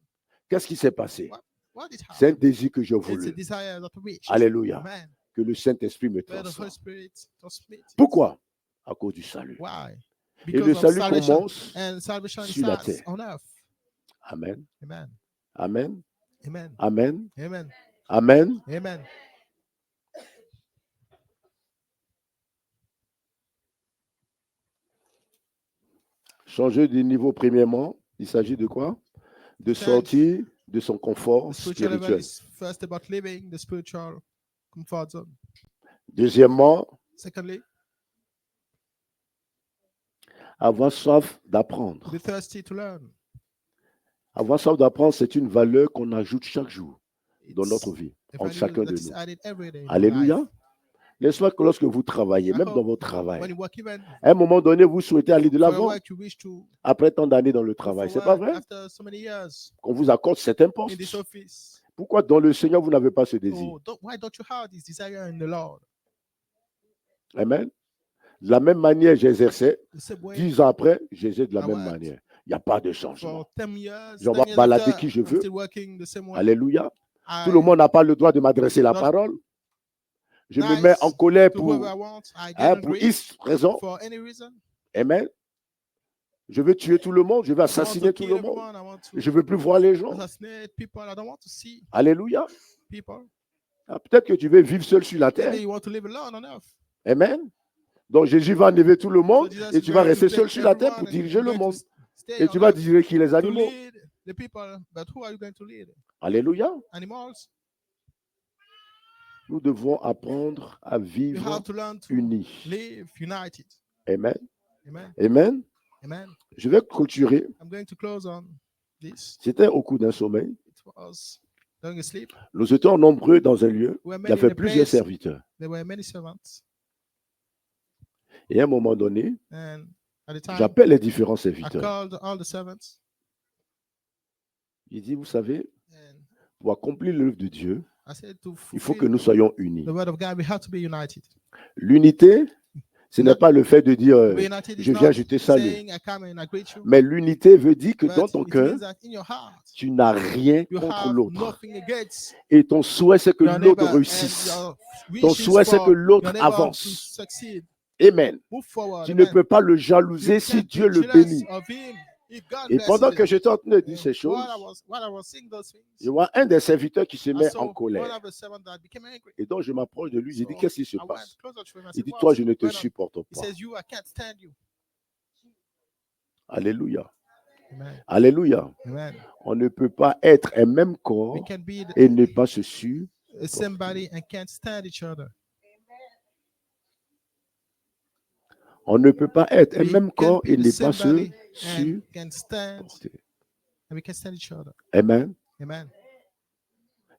Qu'est-ce qui s'est passé?
What is
C'est un
happening?
désir que j'ai
It's a
voulu.
desire that we wish.
Alléluia.
Amen.
Que le Saint-Esprit me
Where the Holy
transforme.
Spirit transmits it.
Pourquoi? À cause du salut.
Why?
Et le
Because of
salut
salvation.
commence
And salvation
sur la
starts
terre.
on earth.
Amen.
Amen.
Amen.
Amen.
Amen.
Amen.
Amen.
Amen.
Changer de niveau premièrement, il s'agit de quoi? De sortir de son confort
The spiritual level
spirituel.
is first about living the spiritual comfort zone.
Deuxièmement,
Secondly,
avoir soif d'apprendre.
be thirsty to learn.
Avoir soif d'apprendre, c'est une valeur qu'on ajoute chaque jour dans
It's
notre vie,
a
en
value
chacun
that
de
is
nous.
added every day in your
Alléluia.
life.
N'est-ce que lorsque vous travaillez,
I
même dans
hope
votre
when
travail,
you work even
à un moment donné, vous souhaitez aller de
for a
l'avant
work, you wish to
après tant d'années dans le
go
travail.
for
C'est pas
work
vrai?
after so many years
Qu'on vous accorde certains
in this
postes.
office.
Pourquoi dans le Seigneur, vous n'avez pas ce désir?
Why don't you have this desire in the Lord?
Amen. De la même manière, j'exerçais.
The same way
10 ans après, j'exerce de la
I
même
worked
manière. Il n'y a pas de changement.
for 10 years,
Je
10
vais
years
balader
after,
qui je
I'm
veux.
still working the same way.
Alléluia.
I
Tout le monde n'a pas le droit de m'adresser la
Not
parole. Je me
nice
mets en colère
to
pour,
whoever I want. I get
pour
angry
X raison.
for any reason.
Amen. Je veux tuer tout le monde. Je veux
I want
assassiner
to
tout
kill
le monde.
everyone. I want to
Je ne veux plus voir les gens.
assassinate people. I don't want to see
Alléluia.
people.
Ah, peut-être que tu veux vivre seul sur la terre.
Maybe you want to live alone on earth.
Amen. Donc Jésus va enlever tout le monde
So Jesus
et
is
tu vas
going to
rester
take
seul sur la terre pour
everyone and
diriger
you're
le
going to
monde.
stay
Et tu
on
vas
earth
diriger qui les
to
animaux.
lead the people. But who are you going to lead?
Alléluia.
Animals.
Nous devons apprendre à
You
vivre
have to learn to
unis.
live united.
Amen.
Amen.
Amen.
Amen.
Je vais clôturer.
I'm going to close on this.
C'était au cours d'un sommeil.
It was during a sleep.
Nous étions nombreux dans un lieu.
We were
Il y
many in
avait
a
plusieurs
place.
serviteurs.
There were many servants.
Et à un moment donné,
And at the time,
j'appelle les différents
I
serviteurs.
called all the servants.
Il dit, vous savez,
And
pour accomplir l'œuvre de Dieu,
I said to
il faut que
fulfill
nous soyons unis.
the word of God, we have to be united.
L'unité, ce n'est pas le fait de dire,
To be united is
je viens,
not
je te salue.
saying I come and I greet you.
Mais l'unité veut dire que
But
dans ton
it
cœur,
means that in your heart,
tu n'as rien
you
contre
have
l'autre.
nothing against
Et ton souhait, c'est que
your
l'autre
neighbor,
réussisse.
and your
Ton
wish is
souhait, c'est
for
que l'autre
your neighbor to
avance.
succeed.
Amen.
Move forward.
Tu ne
Amen.
peux pas le
You
jalouser si
can't
Dieu
be
le
jealous
bénit.
of him if God
Et
blesses
pendant
him.
que j'étais en train de dire
And
ces choses,
while I was saying those things,
je vois un des serviteurs qui se
I
met
saw
en
one
colère.
of the servants that became angry.
Et donc je m'approche de lui, j'ai dit,
So
qu'est-ce qui se
I went
passe?
closer to him and
Il
said,
dit,
"What's
toi, je ne te
going on?"
supporte
He
pas.
says, "You, I can't stand you."
Alléluia.
Amen.
Alléluia.
Amen.
On ne peut pas être un même
We
corps
can be
et ne pas se suivre.
the same body and can't stand each other.
On ne peut pas être un
We
même
can
corps
be
et
the
ne
same
pas se
body and
supporter.
can stand, and we can stand each other.
Amen.
Amen.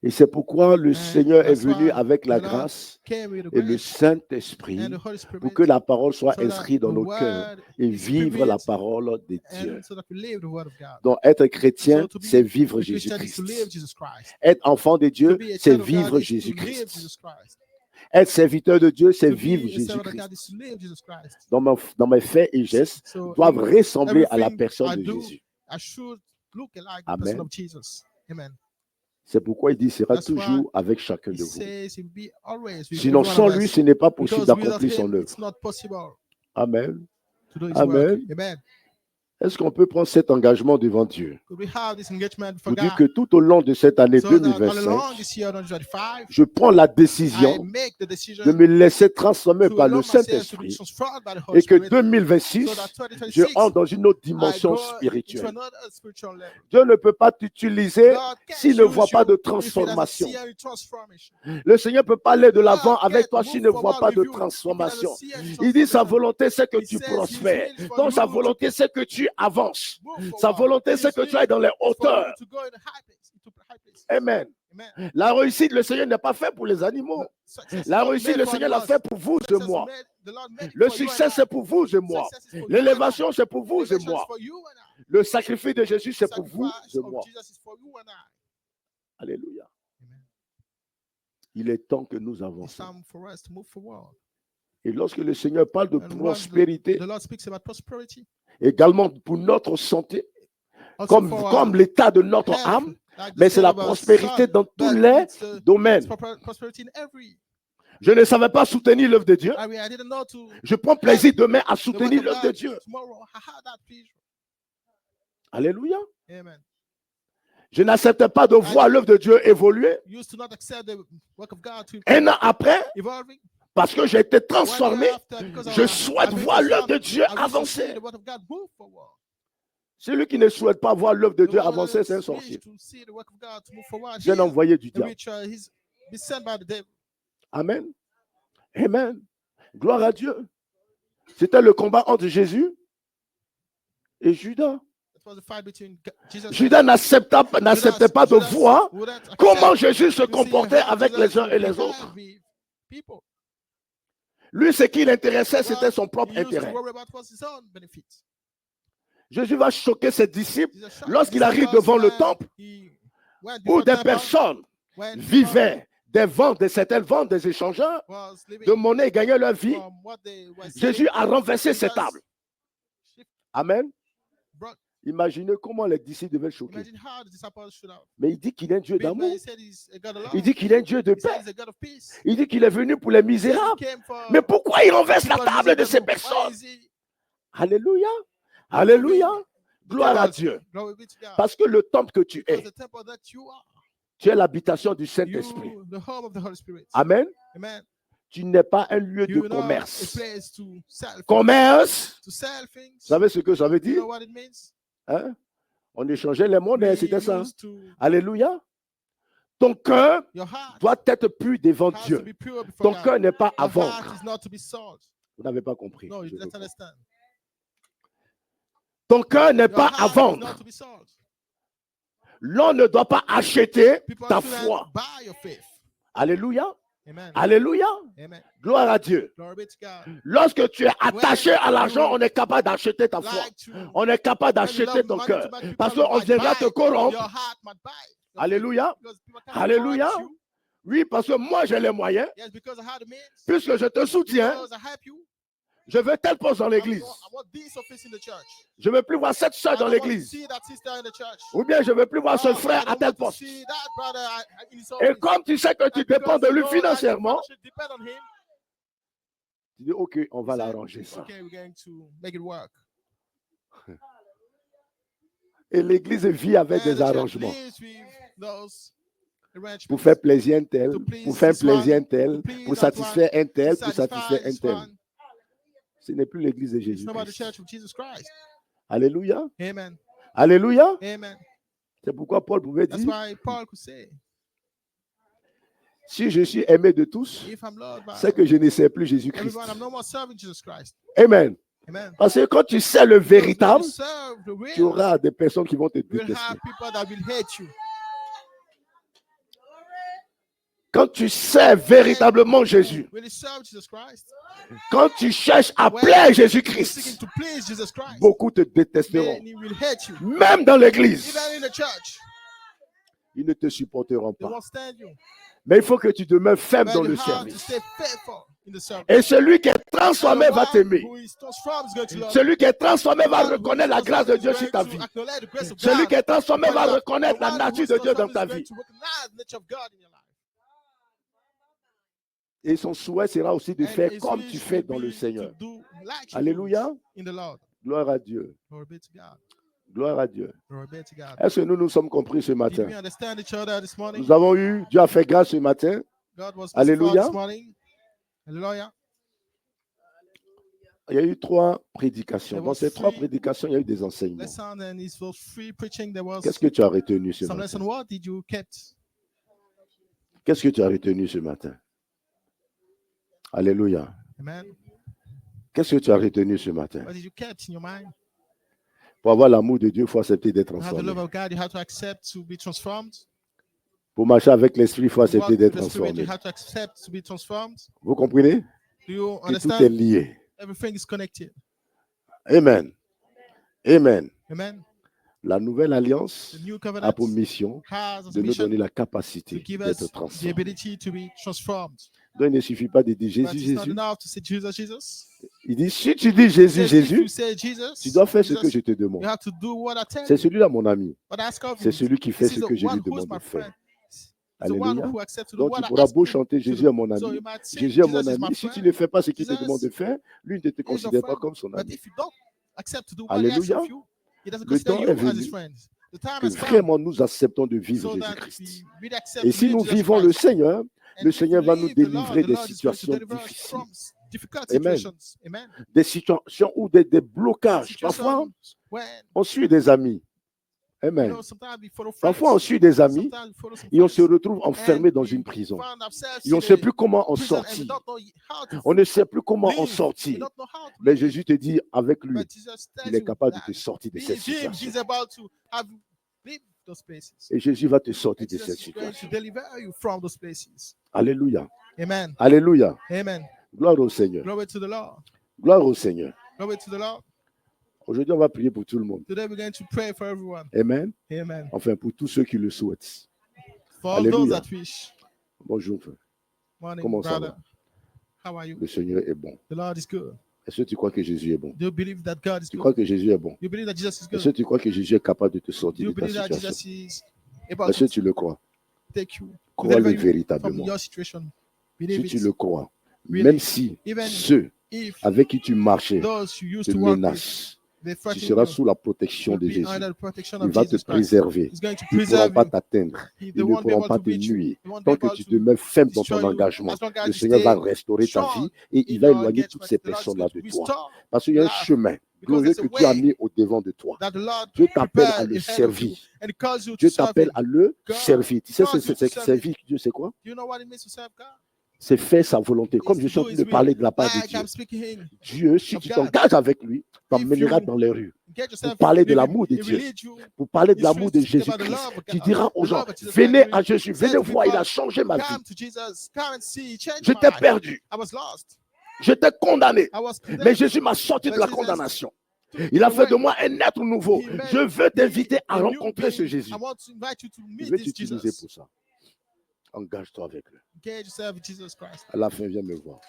Et c'est pourquoi le Seigneur est
that's
venu
why
avec la
the Lord
grâce
came with the
et le
grace
Saint-Esprit
and the Holy Spirit
pour que la parole soit
so that
inscrite dans
the
nos cœurs
word
et
is
vivre la
revealed
parole de Dieu.
and so that we live the word of God.
Donc être chrétien,
So to be
c'est vivre
a Christian is to live
Jésus-Christ.
Jesus Christ.
Être enfant de
To
Dieu,
be a
c'est
child of God
vivre
is to live
Jésus-Christ.
Jesus Christ.
Être serviteur de Dieu, c'est
To
vivre
be a servant of God is
Jésus-Christ.
to live Jesus Christ.
Dans mes faits et gestes,
So
doivent
in
ressembler à la
everything
personne
I
de
do,
Jésus.
I should look like the
Amen.
person of Jesus. Amen.
C'est pourquoi il dit, il sera
That's why
toujours avec chacun
He
de vous.
says he'll be always with
Sinon,
every one
sans
of
lui,
us.
ce n'est pas possible
Because without
d'accomplir son
him,
œuvre.
it's not possible
Amen.
to do His
Amen.
work. Amen.
Est-ce qu'on peut prendre cet engagement devant Dieu
Could we have this engagement for
pour dire
God?
que tout au long de cette année
So that all
2025,
along this year, 2025,
je prends la
I
décision
make the decision
de me laisser transformer
to
par
allow
le
myself to be
Saint-Esprit
transformed by the Holy
et que
Spirit.
2026,
So that
je
2026,
entre dans une autre
I
dimension
go into
spirituelle.
another spiritual level.
Dieu ne peut pas t'utiliser
God can't
s'il ne voit
use
pas
you
de
if he doesn't
transformation.
see any transformation.
Le Seigneur ne peut pas aller de l'avant
God
avec
can't
toi
move
s'il ne voit
forward
pas
with
de
you if he doesn't
transformation.
see any
Il dit sa
transformation.
volonté, c'est que
He
tu
says his
prospères.
will for
Donc sa
you to
volonté, c'est que tu avances.
move
Sa
forward.
volonté,
His
c'est que tu
will
ailles dans les
is for you
hauteurs.
to go in the high place, into high places.
Amen.
Amen.
La réussite, le Seigneur n'est pas fait pour les animaux.
Success is
La
not
réussite,
made
le
for
Seigneur l'a
animals.
fait pour vous et
Success
moi.
the Lord made it
Le
for you and
succès,
I.
c'est pour vous et moi.
Success is for you and I.
L'élévation, c'est pour vous et
Elevation is
moi.
for you and I.
Le sacrifice de Jésus, c'est pour vous
Sacrifice
et
of
moi.
Jesus is for you and I.
Alléluia.
Amen.
Il est temps que nous
It's
avancions.
time for us to move forward.
Et lorsque le Seigneur parle de
And when
prospérité,
the Lord speaks about prosperity,
également pour notre santé,
also
comme,
for
comme
our
l'état de notre
health,
âme,
like the
mais c'est
state
la
of our
prospérité
son,
dans tous
but
les
it's the
domaines.
prosperity in every.
Je ne savais pas soutenir l'œuvre de Dieu.
I mean, I didn't know to
Je prends plaisir demain à
the work
soutenir
of
l'œuvre de
God
Dieu.
tomorrow. I had that pleasure.
Alléluia.
Amen.
Je n'acceptais pas de voir l'œuvre de Dieu évoluer.
Used to not accept the work of God to
Un an après,
evolving.
parce que j'ai été
1
transformé,
year after, because
je
of
souhaite
I've been
voir l'œuvre de
transformed,
Dieu
I wish to see
avancer.
the word of God move forward.
Celui qui ne souhaite pas voir l'œuvre de
The
Dieu
one that
avancer, c'est un
doesn't
sorcier.
wish to see the work of God to move forward,
C'est un
he is
envoyé du
a
diable.
witch, he's been sent by the devil.
Amen. Amen. Gloire à Dieu. C'était le combat entre Jésus et Judas.
That was the fight between Jesus
Judas
and
n'acceptait pas de
Judas
voir
wouldn't accept
comment Jésus se
to see
comportait
how
avec les
Jesus
uns et les
would
autres.
behave with people.
Lui, ce qui l'intéressait, c'était
Well,
son propre
he used to
intérêt.
worry about what's his own benefit.
Jésus va choquer ses disciples
Jesus shocked
lorsqu'il
his
arrive
disciples
devant le
when
temple
he went
où
before
des
the temple,
personnes
when people
vivaient des ventes, de certaines ventes, des échangeurs
was living
de monnaie et gagnaient leur vie.
from what they were
Jésus
selling.
a renversé
Jesus
ces tables. Amen.
brought-
Imaginez comment les disciples devaient le choquer.
Imagine how the disciples should have
Mais il dit qu'il est un Dieu
been, but
d'amour.
he said he's a God of love.
Il dit qu'il est un Dieu de
He said
paix.
he's a God of peace.
Il dit qu'il est venu pour les
He said he
misérables.
came for
Mais pourquoi il renverse la
people
table de ces
miserable. Why
personnes?
is he
Alléluia. Alléluia.
the
Gloire à
tables?
Dieu.
Glory be to God.
Parce que le temple que tu
Because
es,
the temple that you are,
tu es l'habitation du Saint-Esprit.
you, the home of the Holy Spirit.
Amen.
Amen.
Tu n'es pas un lieu de
You know, a
commerce.
place to sell,
Commerce,
to sell things.
vous savez ce que ça veut
You
dire?
know what it means?
Hein? On échangeait les monnaies,
We
c'était ça.
used to-
Alléluia. Ton cœur
Your heart
doit être pur devant
has to
Dieu.
be pure before
Ton
God.
cœur n'est pas à
Your heart
vendre.
is not to be sold.
Vous n'avez pas compris.
No, you
Je
don't
comprends.
understand.
Ton cœur n'est
Your
pas à
heart is
vendre.
not to be sold.
L'on ne doit pas acheter
People
ta
shouldn't
foi.
buy your faith.
Alléluia.
Amen.
Alléluia.
Amen.
Gloire à Dieu.
Glory be to God.
Lorsque tu es attaché à l'argent,
you
on est capable d'acheter ta foi.
Like to,
On est capable
when you
d'acheter
love
ton
money
cœur.
too much, people
Parce qu'on
might
viendra
buy
te
it.
corrompre.
Your heart might buy it. Your faith.
Alléluia.
Because people can
Alléluia.
corrupt you.
Oui, parce que moi, j'ai les moyens.
Yes, because I had the means.
Puisque je te soutiens,
Because I help you.
je veux tel poste dans
I
l'église.
want this office in the church.
Je ne veux plus voir cette
I
soeur dans
don't want to
l'église.
see that sister in the church.
Ou bien je ne veux plus voir ce
I
frère à
don't
tel
want to
poste.
see that brother in his
Et
office.
comme tu sais que tu
And because
dépends de
you
lui
know that your
financièrement,
fellowship depend on him,
tu dis, OK, on va
you say,
l'arranger ça.
okay, we're going to make it work.
Et l'église vit avec
And
des
the church
arrangements.
lives with those arrangements.
Pour faire plaisir un tel,
To please
pour faire
this one,
plaisir un
to
tel,
please
pour
that
satisfaire un tel,
to
pour
satisfy
satisfaire un
this
tel.
one.
Ce n'est plus l'église de
It's not about the
Jésus-Christ.
church of Jesus Christ.
Alléluia.
Amen.
Alléluia.
Amen.
C'est pourquoi Paul pouvait
That's
dire,
why Paul could say,
si je suis aimé de tous,
if I'm loved by
c'est que je ne sais plus Jésus-Christ.
everyone, I'm no more serving Jesus Christ.
Amen.
Amen.
Parce que quand tu sais le véritable,
When you serve the
tu
real,
auras des personnes qui vont te
you will
détester.
have people that will hate you.
Quand tu sais véritablement Jésus,
When you serve Jesus Christ,
quand tu cherches à
when
plaire
you're seeking
Jésus-Christ,
to please Jesus Christ,
beaucoup te détesteront.
many will hate you.
Même dans l'église,
Even in the church,
ils ne te supporteront
they
pas.
won't stand you.
Mais il faut que tu demeures ferme
But
dans
you
le
have to
service.
stay faithful in the service.
Et celui qui est transformé
And the
va
one
t'aimer.
who is transformed is going to love
Celui qui est transformé
you.
va
The one who is
reconnaître la grâce de
transformed
Dieu
is
sur
going
ta
to
vie.
acknowledge the grace of
Celui
God
qui est transformé
upon
va
your life.
reconnaître
The
la
one who
nature
is
de Dieu dans
transformed
ta
is going
vie.
to recognize the nature of God in your life.
Et son souhait sera aussi de
And
faire
his
comme
wish
tu fais
will
dans le
be to
Seigneur.
do like you
Alléluia.
do in the Lord.
Gloire à Dieu.
Glory be to God.
Gloire à Dieu.
Glory be to God.
Est-ce que nous nous sommes compris ce
Did
matin?
we understand each other this morning?
Nous avons eu, Dieu a fait grâce ce matin.
God was
Alléluia.
merciful this morning. Hallelujah.
Il y a eu 3 prédications.
There
Dans
was
ces 3
three
prédications, il y a eu des enseignements.
Lesson and it was free preaching. There was
Qu'est-ce que tu as retenu ce
some
matin?
lesson. What did you kept?
Qu'est-ce que tu as retenu ce matin? Alléluia.
Amen.
Qu'est-ce que tu as retenu ce matin?
What did you kept in your mind?
Pour avoir l'amour de Dieu, il faut accepter d'être
To have the
transformé.
love of God, you have to accept to be transformed.
Pour marcher avec l'esprit, il faut
To
accepter
walk with
d'être
the Spirit,
transformé.
you have to accept to be transformed.
Vous comprenez?
Do you
Que tout est
understand?
lié.
Everything is connected.
Amen. Amen.
Amen.
La nouvelle alliance
The new
a
covenant
pour mission
has as
de
a
nous donner
mission
la
to
capacité
give
d'être
us the
transformés.
ability to be transformed.
Donc, il ne suffit pas de dire
But
Jésus,
it's not
Jésus.
enough to say Jesus, Jesus.
Il dit, si tu dis Jésus,
It says, if you
Jésus,
say Jesus,
tu dois faire ce que
Jesus,
je te
you
demande.
have to do what I tell
C'est
you.
celui-là, mon ami.
But ask of
C'est
him.
celui qui fait
This is
ce que
the
je lui
one who is
demande
my
de faire.
friend. He's the one
Alléluia.
who accepts to do
Donc,
what
tu
I
pourras
ask
beau
him
chanter
to
Jésus
do.
est mon
So
ami.
you might say,
Jésus est
Jesus
mon
is my
ami. Si tu
friend.
ne fais pas ce qu'il te
Jesus
demande de faire, lui ne te
He's your
considère pas
friend.
comme son
But
ami.
if you don't accept to do what he asks
Alléluia.
of you, he doesn't
Le
consider
temps
you
est
as his
venu
friend. The time
que
has come
vraiment nous acceptons de vivre
so that
Jésus-Christ.
we really accept
Et
to
si
live
nous
Jesus
vivons le
Christ.
Seigneur,
And
le
if
Seigneur
we
va nous
live the Lord,
délivrer
the
des
Lord is going to
situations
deliver us
difficiles,
from difficult
Amen.
situations. Amen.
des situations ou des blocages. Parfois,
Situations when,
on suit des amis.
you
Amen.
know, sometimes we follow
Parfois, on
friends.
suit des amis
Sometimes we follow some
et on se
friends.
retrouve enfermé
And
dans
we
une prison.
find ourselves
Et on
in
ne sait
a
plus comment en
prison and we
sortir.
don't know how to
On ne sait plus comment en
live. We
sortir.
don't know how to
Mais
live.
Jésus te dit, avec lui,
But Jesus tells
il est
you
capable de
that
te sortir de
with
cette
him,
situation.
he's about to have you leave those places.
Et Jésus va te sortir
And
de
Jesus
cette
is going to
situation.
deliver you from those places.
Alléluia.
Amen.
Alléluia.
Amen.
Gloire au Seigneur.
Glory to the Lord.
Gloire au Seigneur.
Glory to the Lord.
Aujourd'hui, on va prier pour tout le monde.
Today we're going to pray for everyone.
Amen.
Amen.
Enfin, pour tous ceux qui le souhaitent.
For all those
Alléluia.
that wish.
Bonjour, frère.
Morning,
Comment ça
brother. How are you?
Le Seigneur est bon.
The Lord is good.
Est-ce que tu crois que Jésus est bon?
Do you believe that God is
Tu
good?
crois que Jésus est bon?
You believe that Jesus is
Est-ce que
good?
tu crois que Jésus est capable de te
Do
sortir
you
de ta
believe that
situation?
Jesus is able
Est-ce que
to
tu le crois?
take you, to
Crois-le
deliver you from
véritablement.
your situation?
Si
Believe
tu
it.
le crois,
Really?
même si
Even
ceux
if
avec qui tu marchais
those you used
te
to work with,
menacent,
they
tu
threaten
seras
you,
sous la protection
you'll
de
be
Jésus.
under the protection
Il
of
va te
Jesus Christ.
préserver.
He's going to
Ils ne pourront
preserve
pas
you.
t'atteindre.
They
Ils ne
won't be
pourront
able
pas
to
te
reach you.
nuire.
They won't be
Tant que
able
tu
to
demeures ferme dans
destroy
ton
you.
engagement,
As long as
le
you
Seigneur va
stay
restaurer ta
strong
vie et il
in
va
your
éloigner toutes
engagement,
ces
the Lord is
personnes-là
going to
de toi.
restore
Parce qu'il y a un
life.
chemin
Because
glorieux
there's
que
a
Dieu a
way
mis au devant de toi.
that the Lord
Dieu t'appelle à
prepared
le
ahead of you
servir.
and he calls you to
Dieu
serve
t'appelle
him.
à le
God
servir. Tu sais,
calls you to
c'est
serve
servir Dieu, c'est quoi?
Do you know what it means to serve God?
C'est faire sa volonté. Comme
It's
je
to
suis en
do
train
his
de
will.
parler de la part de
Like
Dieu.
I'm speaking
Dieu, si
of
tu
God.
t'engages avec lui, t'emmènera
you
dans les rues
get
pour
yourself
parler de
in
l'amour de
he will
Dieu,
lead you
pour parler de
in
l'amour de
streets to speak about the
Jésus-Christ.
love of
Tu
God.
diras
The
aux gens,
love of Jesus
venez
Christ.
à Jésus,
Say
venez
to
voir, il a
people,
changé ma vie.
come to Jesus, come and see, he changed my
J'étais
life.
perdu,
I was lost.
j'étais condamné,
I was
mais
condemned.
Jésus m'a sorti de
But
la
Jesus
condamnation.
took
Il
me
a fait de
away.
moi un être nouveau.
He made
Je veux
me
t'inviter à
a new
rencontrer ce
being.
Jésus.
I want to invite you to
Je
meet
vais
this
t'utiliser
Jesus.
pour ça. Engage-toi avec lui.
Engage yourself with Jesus Christ.
À la fin, viens me voir.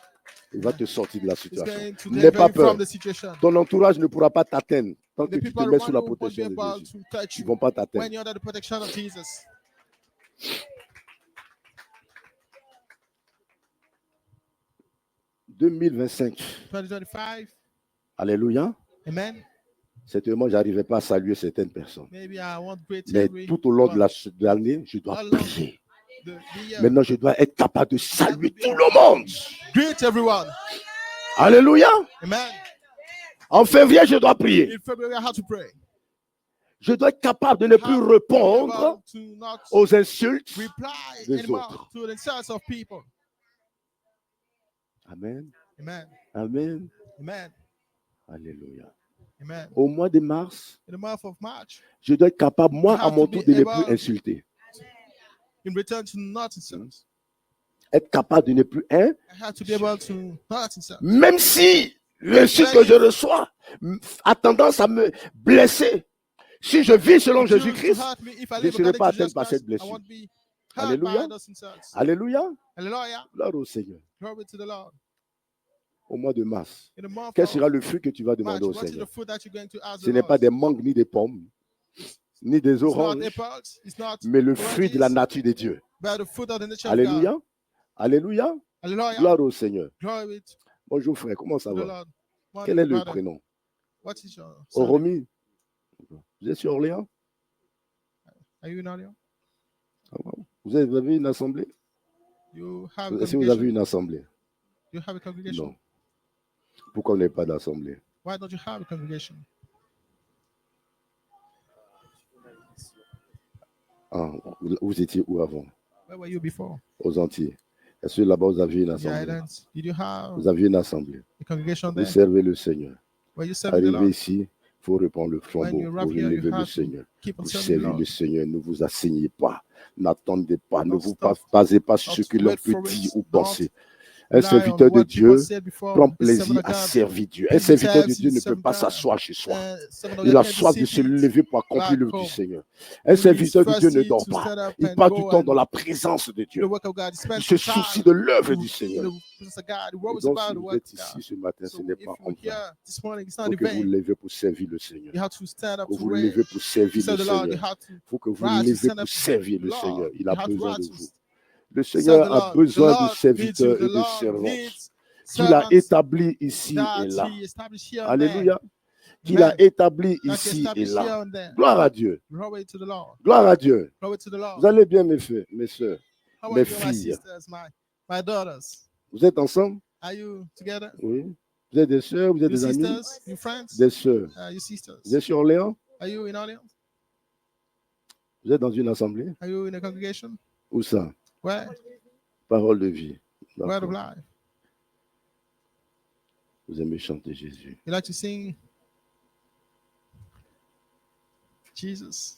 Il va te sortir de la
He's
situation.
going to
N'aie
deliver
pas
you from
peur.
the situation.
Ton entourage ne pourra pas t'atteindre tant que
The
tu te
people
mets sous
around
la
you won't be
protection de
able
Jésus.
to touch
Ils ne
you
vont pas
when
t'atteindre.
you're under the protection of Jesus.
2025.
2025.
Alléluia.
Amen.
Certainement, je n'arrivais pas à saluer certaines personnes.
Maybe I won't greet
Mais
every
tout au long de
one.
l'année, je dois
All along
prier.
the year.
Maintenant, je dois être capable de saluer tout le monde.
Greet everyone.
Alléluia.
Amen.
En février, je dois prier.
In February, I had to pray.
Je dois être capable de ne plus
Have to be
répondre
able to not
aux insultes
reply
des
anymore
autres.
to the insults of people.
Amen.
Amen.
Amen.
Amen.
Alléluia.
Amen.
Au mois de mars,
In the month of March,
je dois être capable, moi,
You
à
have
mon
to
tour,
be
de ne
able-
plus insulter.
in return to not insult.
Être capable de ne plus, hein,
I had to be able to not insult.
même si l'insulte que je reçois a tendance à me blesser. Si je vis selon
If you
Jésus-Christ,
hurt me, if I
je
live
ne serai
according
pas
to
atteint
Jesus
par
Christ,
cette blessure.
I won't be hurt
Alléluia.
by those insults.
Alléluia.
Hallelujah.
Gloire au Seigneur.
Glory to the Lord.
Au mois de mars,
In the month
quel
of
sera le fruit que tu vas
March,
demander au
what is the
Seigneur?
food that you're going to ask
Ce
the
n'est pas
Lord?
des mangues ni des pommes, ni des
It's not
oranges,
apples, it's not
mais le fruit de la
oranges,
nature de Dieu.
but the food of the nature
Alléluia.
of God.
Alléluia.
Hallelujah.
Gloire au Seigneur.
Glory to
Bonjour frère, comment ça
the
va?
Lord.
Quel est le
Morning, brother.
prénom?
What is your
Au
surname?
Romy. Vous êtes sur Orléans?
Are you in Orléans?
Vous avez une assemblée?
You have a
Est-ce que vous avez
congregation?
une assemblée?
You have a congregation?
Non. Pourquoi vous n'avez pas d'assemblée?
Why don't you have a congregation?
Ah, vous étiez où avant?
Where were you before?
Aux Antilles. Est-ce que là-bas vous aviez une
The
assemblée?
islands. Did you have
Vous aviez une assemblée.
a congregation
Vous
there?
servez le Seigneur.
Were you serving the
Arrivez
Lord?
ici, il faut reprendre le
When
flambeau.
you
Vous
arrive here, you
relevez le
have to
Seigneur.
keep on
Vous
serving the
servez
Lord.
le Seigneur. Ne vous asseyez pas. N'attendez pas. Ne
Don't
vous
stop.
basez pas sur ce
Don't
que l'on
wait
peut
for
dire
it.
ou
Don't
penser. Un
rely on
serviteur de
what people
Dieu
said before.
prend
A
plaisir
servant
à
of God
servir Dieu. Un
He
serviteur de
serves
Dieu ne
his
peut pas
servant God.
s'asseoir chez soi.
Servant of
Il
God
a
can't
soif de
just
se
sit
lever pour accomplir
back
l'œuvre du
home.
Seigneur.
He
Un
needs
serviteur de Dieu ne
firstly
dort
to
pas.
stand up
Il
and
passe du
go
temps
and
dans la présence de
do the
Dieu.
work of God. He
Il
spends
se
time
soucie de l'œuvre
in
du Seigneur.
the presence of God. He
Et
worries
donc, si
about the
vous
work
êtes
of God.
ici ce matin, ce
So
n'est
if
pas en
you're
vain.
here this morning, it's
Il
not
faut
in
que vous
vain.
levez pour servir le Seigneur.
You have to stand
Il
up
faut
to
vous
raise
lever pour servir le
serve the Lord. You
Seigneur.
have to
Il faut que vous
rise to
levez
stand
pour
up to
servir
the
le
Lord.
Seigneur. Il
You
a
have to
besoin de
rise to
vous. Le
serve
Seigneur
the
a
Lord. The
besoin de
Lord needs you.
serviteurs
The
et de
Lord
servantes
needs
qu'il a
servants
établis ici et
that
là.
He established here and there.
Alléluia. Qu'il a
Amen.
établis
That He
ici et
established here
là.
and there.
Gloire à Dieu.
Glory to the Lord.
Gloire à Dieu.
Glory to the Lord.
Vous allez bien, mes frères, mes soeurs,
How
mes
are you, my
filles.
sisters, my daughters?
Vous êtes ensemble?
Are you together?
Oui. Vous êtes des soeurs, vous êtes
You
des amis?
sisters? You friends?
Des soeurs.
You sisters?
Vous êtes sur Orléans?
Are you in Orleans?
Vous êtes dans une assemblée?
Are you in a congregation?
Où ça?
Where?
Parole de vie.
Word of
D'accord.
life.
Vous aimez chanter Jésus.
You like to sing Jesus?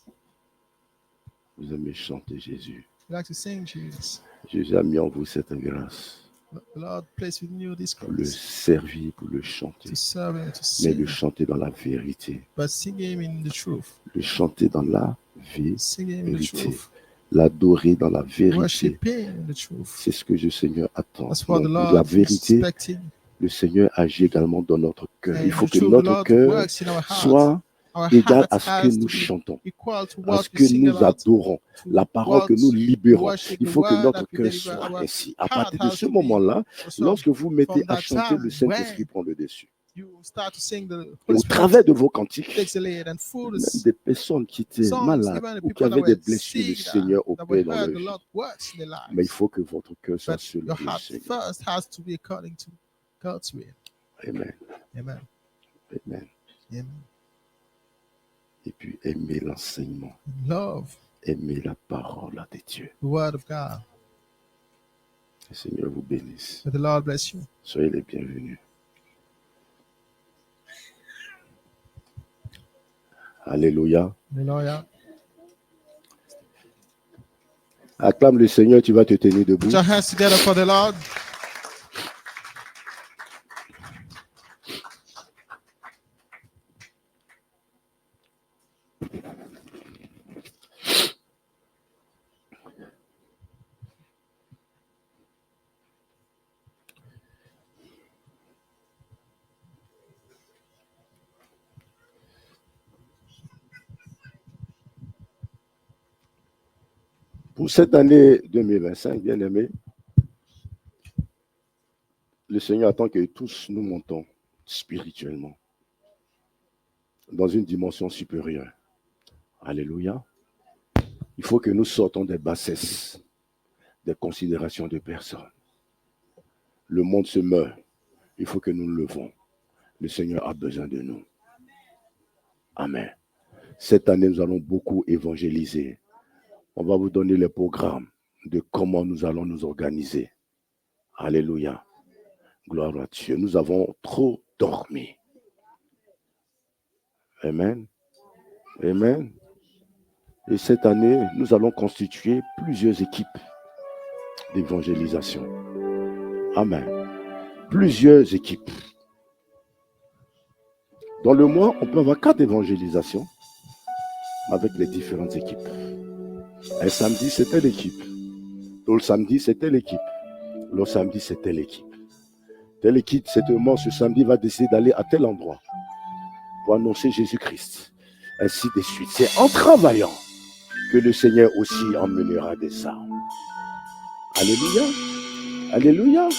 Vous aimez chanter Jésus.
You like to sing Jesus?
Jésus a mis en vous cette grâce
The Lord placed within you this
pour le
grace
servir, pour le chanter.
to serve Him, to
Mais le
sing,
chanter dans la vérité.
but sing Him in the truth.
Le chanter dans la vérité.
Sing Him in the truth.
L'adorer dans la vérité.
Worship Him in the truth.
C'est ce que le Seigneur attend.
That's what the
Donc,
Lord
la
is
vérité,
expecting.
le Seigneur agit également dans notre cœur.
And
Il faut
the
que
truth, the
notre
Lord
cœur
works in our hearts.
soit
Our
égal
hearts
à ce
has
que
to
nous
be
chantons,
equal to
à
what
ce
we
que
sing
nous
about,
adorons,
to
la parole
what
que nous
we
libérons.
worship,
Il
the
faut que
word
notre
that we
cœur
deliver.
soit
Our
ainsi. À
heart
partir de
has
ce
to be
moment-là,
so
lorsque vous mettez
from
à
that
chanter, le
time
Saint-Esprit
when
prend le dessus.
you start to sing, the
Et
Holy
au
Spirit
travers de vos cantiques,
takes the lead, and through
même
the
des personnes qui étaient
songs,
malades
even the
ou qui
people that
avaient des
were
blessures, le
sick,
Seigneur
that we
opère dans
heard
leur
the
vie.
Lord works in their
Mais il
lives.
faut que votre cœur soit
But
sur
your
le
heart
Seigneur.
first has to be according to God's will.
Amen.
Amen.
Amen.
Amen.
Et puis aimer l'enseignement,
Love
aimer la parole de Dieu.
the word of God.
Le Seigneur vous bénisse.
May the Lord bless you.
Soyez les bienvenus. Alléluia.
Hallelujah.
Acclame le Seigneur, tu vas te tenir debout.
Put your hands together for the Lord.
Pour cette année 2025, bien aimé, le Seigneur attend que tous nous montons spirituellement dans une dimension supérieure. Alléluia. Il faut que nous sortons des bassesses, des considérations de personnes. Le monde se meurt. Il faut que nous nous levons. Le Seigneur a besoin de nous. Amen. Cette année, nous allons beaucoup évangéliser. On va vous donner les programmes de comment nous allons nous organiser. Alléluia. Gloire à Dieu. Nous avons trop dormi. Amen. Amen. Et cette année, nous allons constituer plusieurs équipes d'évangélisation. Amen. Plusieurs équipes. Dans le mois, on peut avoir 4 évangélisations avec les différentes équipes. Un samedi, c'était l'équipe. L'autre samedi, c'était l'équipe. L'autre samedi, c'était l'équipe. Telle équipe, ce samedi, va décider d'aller à tel endroit pour annoncer Jésus-Christ. Ainsi de suite. C'est en travaillant que le Seigneur aussi emmènera des âmes. Alléluia. Alléluia.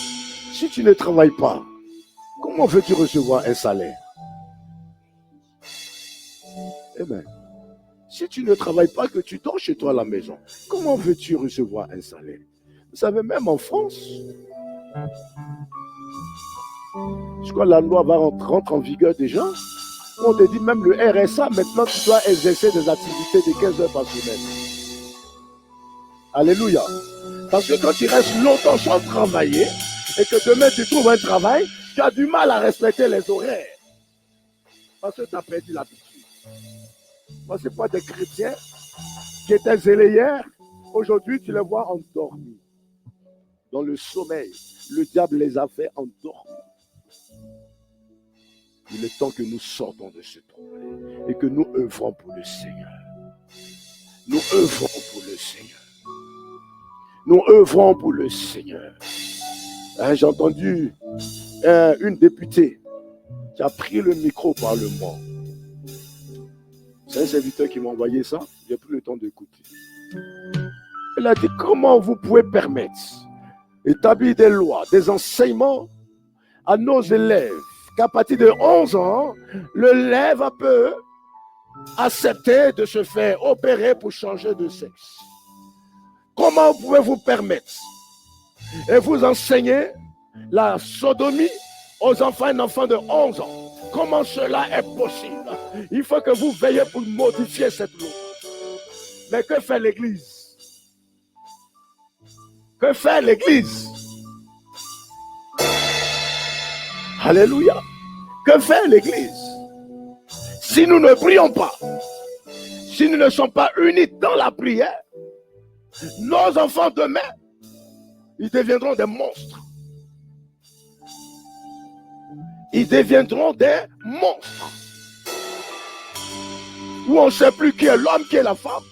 Si tu ne travailles pas, comment veux-tu recevoir un salaire? Amen. Si tu ne travailles pas, que tu dors chez toi à la maison, comment veux-tu recevoir un salaire? Vous savez, même en France, je crois que la loi va rentrer en vigueur déjà. On te dit même le RSA, maintenant tu dois exercer des activités de 15 heures par semaine. Alléluia. Parce que quand tu restes longtemps sans travailler et que demain tu trouves un travail, tu as du mal à respecter les horaires. Parce que tu as perdu l'habitude. Moi, c'est pas des chrétiens qui étaient zélés hier. Aujourd'hui, tu les vois endormis. Dans le sommeil, le diable les a fait endormis. Il est temps que nous sortons de ce trompe et que nous œuvrons pour le Seigneur. Nous œuvrons pour le Seigneur. Nous œuvrons pour le Seigneur. J'ai entendu une députée qui a pris le micro par le mot. C'est un serviteur qui m'a envoyé ça. J'ai pris le temps d'écouter. Elle a dit, comment vous pouvez permettre d'établir des lois, des enseignements à nos élèves, qu'à partir de 11 ans, l'élève peut accepter de se faire opérer pour changer de sexe. Comment pouvez-vous permettre et vous enseigner la sodomie aux enfants, un enfant de 11 ans? Comment cela est possible? Il faut que vous veillez pour modifier cette loi. Mais que fait l'Église? Que fait l'Église? Alléluia. Que fait l'Église? Si nous ne prions pas, si nous ne sommes pas unis dans la prière, nos enfants demain, ils deviendront des monstres. Ils deviendront des monstres. Où on ne sait plus qui est l'homme, qui est la femme.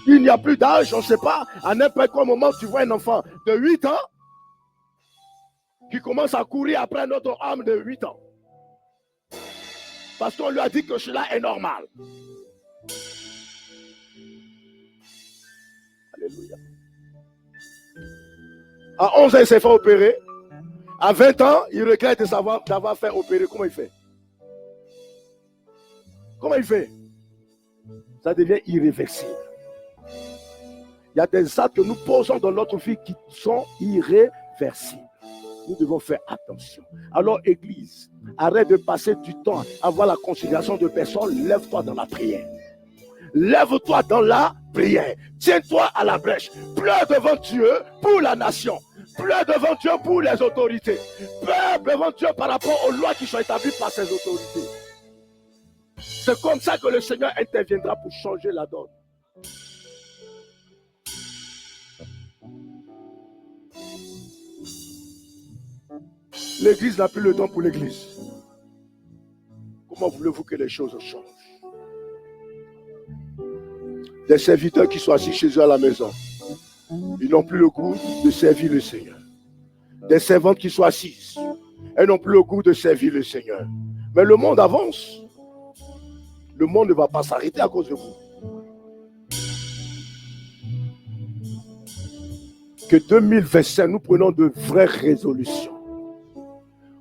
Il n'y a plus d'âge, on ne sait pas. À n'importe quel moment, tu vois un enfant de 8 ans qui commence à courir après un autre homme de 8 ans. Parce qu'on lui a dit que cela est normal. Alléluia. À 11 ans, il s'est fait opérer. À 20 ans, il regrette d'avoir fait opérer. Comment il fait? Comment il fait? Ça devient irréversible. Il y a des actes que nous posons dans notre vie qui sont irréversibles. Nous devons faire attention. Alors, Église, arrête de passer du temps à avoir la considération de personnes. Lève-toi dans la prière. Lève-toi dans la prière. Tiens-toi à la brèche. Pleure devant Dieu pour la nation. Pleure devant Dieu pour les autorités. Pleure devant Dieu par rapport aux lois qui sont établies par ces autorités. C'est comme ça que le Seigneur interviendra pour changer la donne. L'église n'a plus le temps pour l'église. Comment voulez-vous que les choses changent? Des serviteurs qui sont assis chez eux à la maison, ils n'ont plus le goût de servir le Seigneur. Des servantes qui sont assises, elles n'ont plus le goût de servir le Seigneur. Mais le monde avance. Le monde ne va pas s'arrêter à cause de vous. Que 2025, nous prenons de vraies résolutions.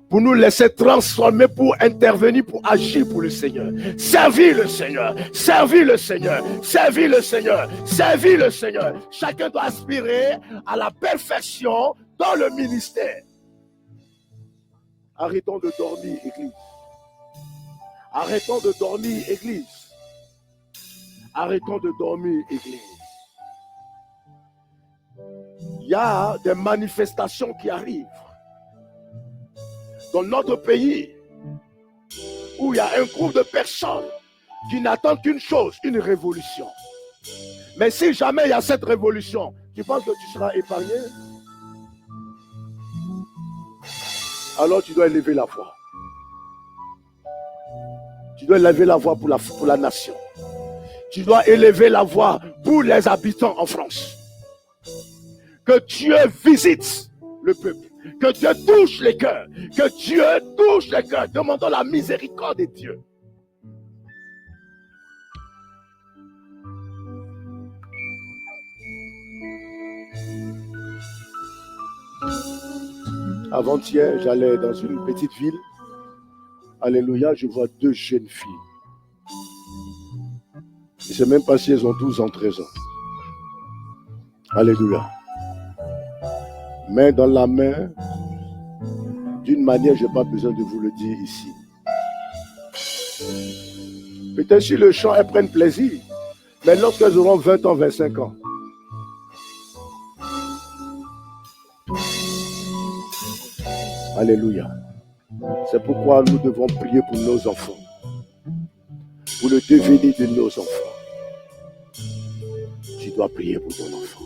Pour nous laisser transformer, pour intervenir, pour agir pour le Seigneur. Servir le Seigneur. Servir le Seigneur. Servir le Seigneur. Servir le Seigneur. Chacun doit aspirer à la perfection dans le ministère. Arrêtons de dormir, Église. Arrêtons de dormir, Église. Arrêtons de dormir, Église. Il y a des manifestations qui arrivent dans notre pays où il y a un groupe de personnes qui n'attendent qu'une chose, une révolution. Mais si jamais il y a cette révolution, tu penses que tu seras épargné? Alors tu dois élever la voix. Tu dois élever la voix pour la nation. Tu dois élever la voix pour les habitants en France. Que Dieu visite le peuple. Que Dieu touche les cœurs. Que Dieu touche les cœurs. Demandons la miséricorde de Dieu. Avant-hier, j'allais dans une petite ville. Alléluia, je vois deux jeunes filles. Je ne sais même pas si elles ont 12 ans, 13 ans. Alléluia. Main dans la main, d'une manière, je n'ai pas besoin de vous le dire ici. Peut-être sur le champ, elles prennent plaisir. Mais lorsqu'elles auront 20 ans, 25 ans, alléluia. C'est pourquoi nous devons prier pour nos enfants, pour le devenir de nos enfants. Tu dois prier pour ton enfant.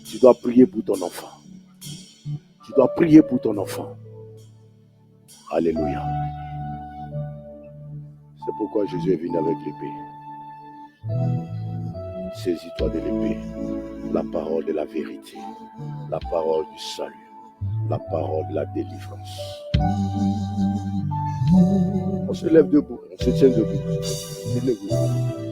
Tu dois prier pour ton enfant. Tu dois prier pour ton enfant. Alléluia. C'est pourquoi Jésus est venu avec l'épée. Saisis-toi de l'épée, la parole de la vérité, la parole du salut, la parole de la délivrance. On se lève debout, on se tient debout. Tenez-vous.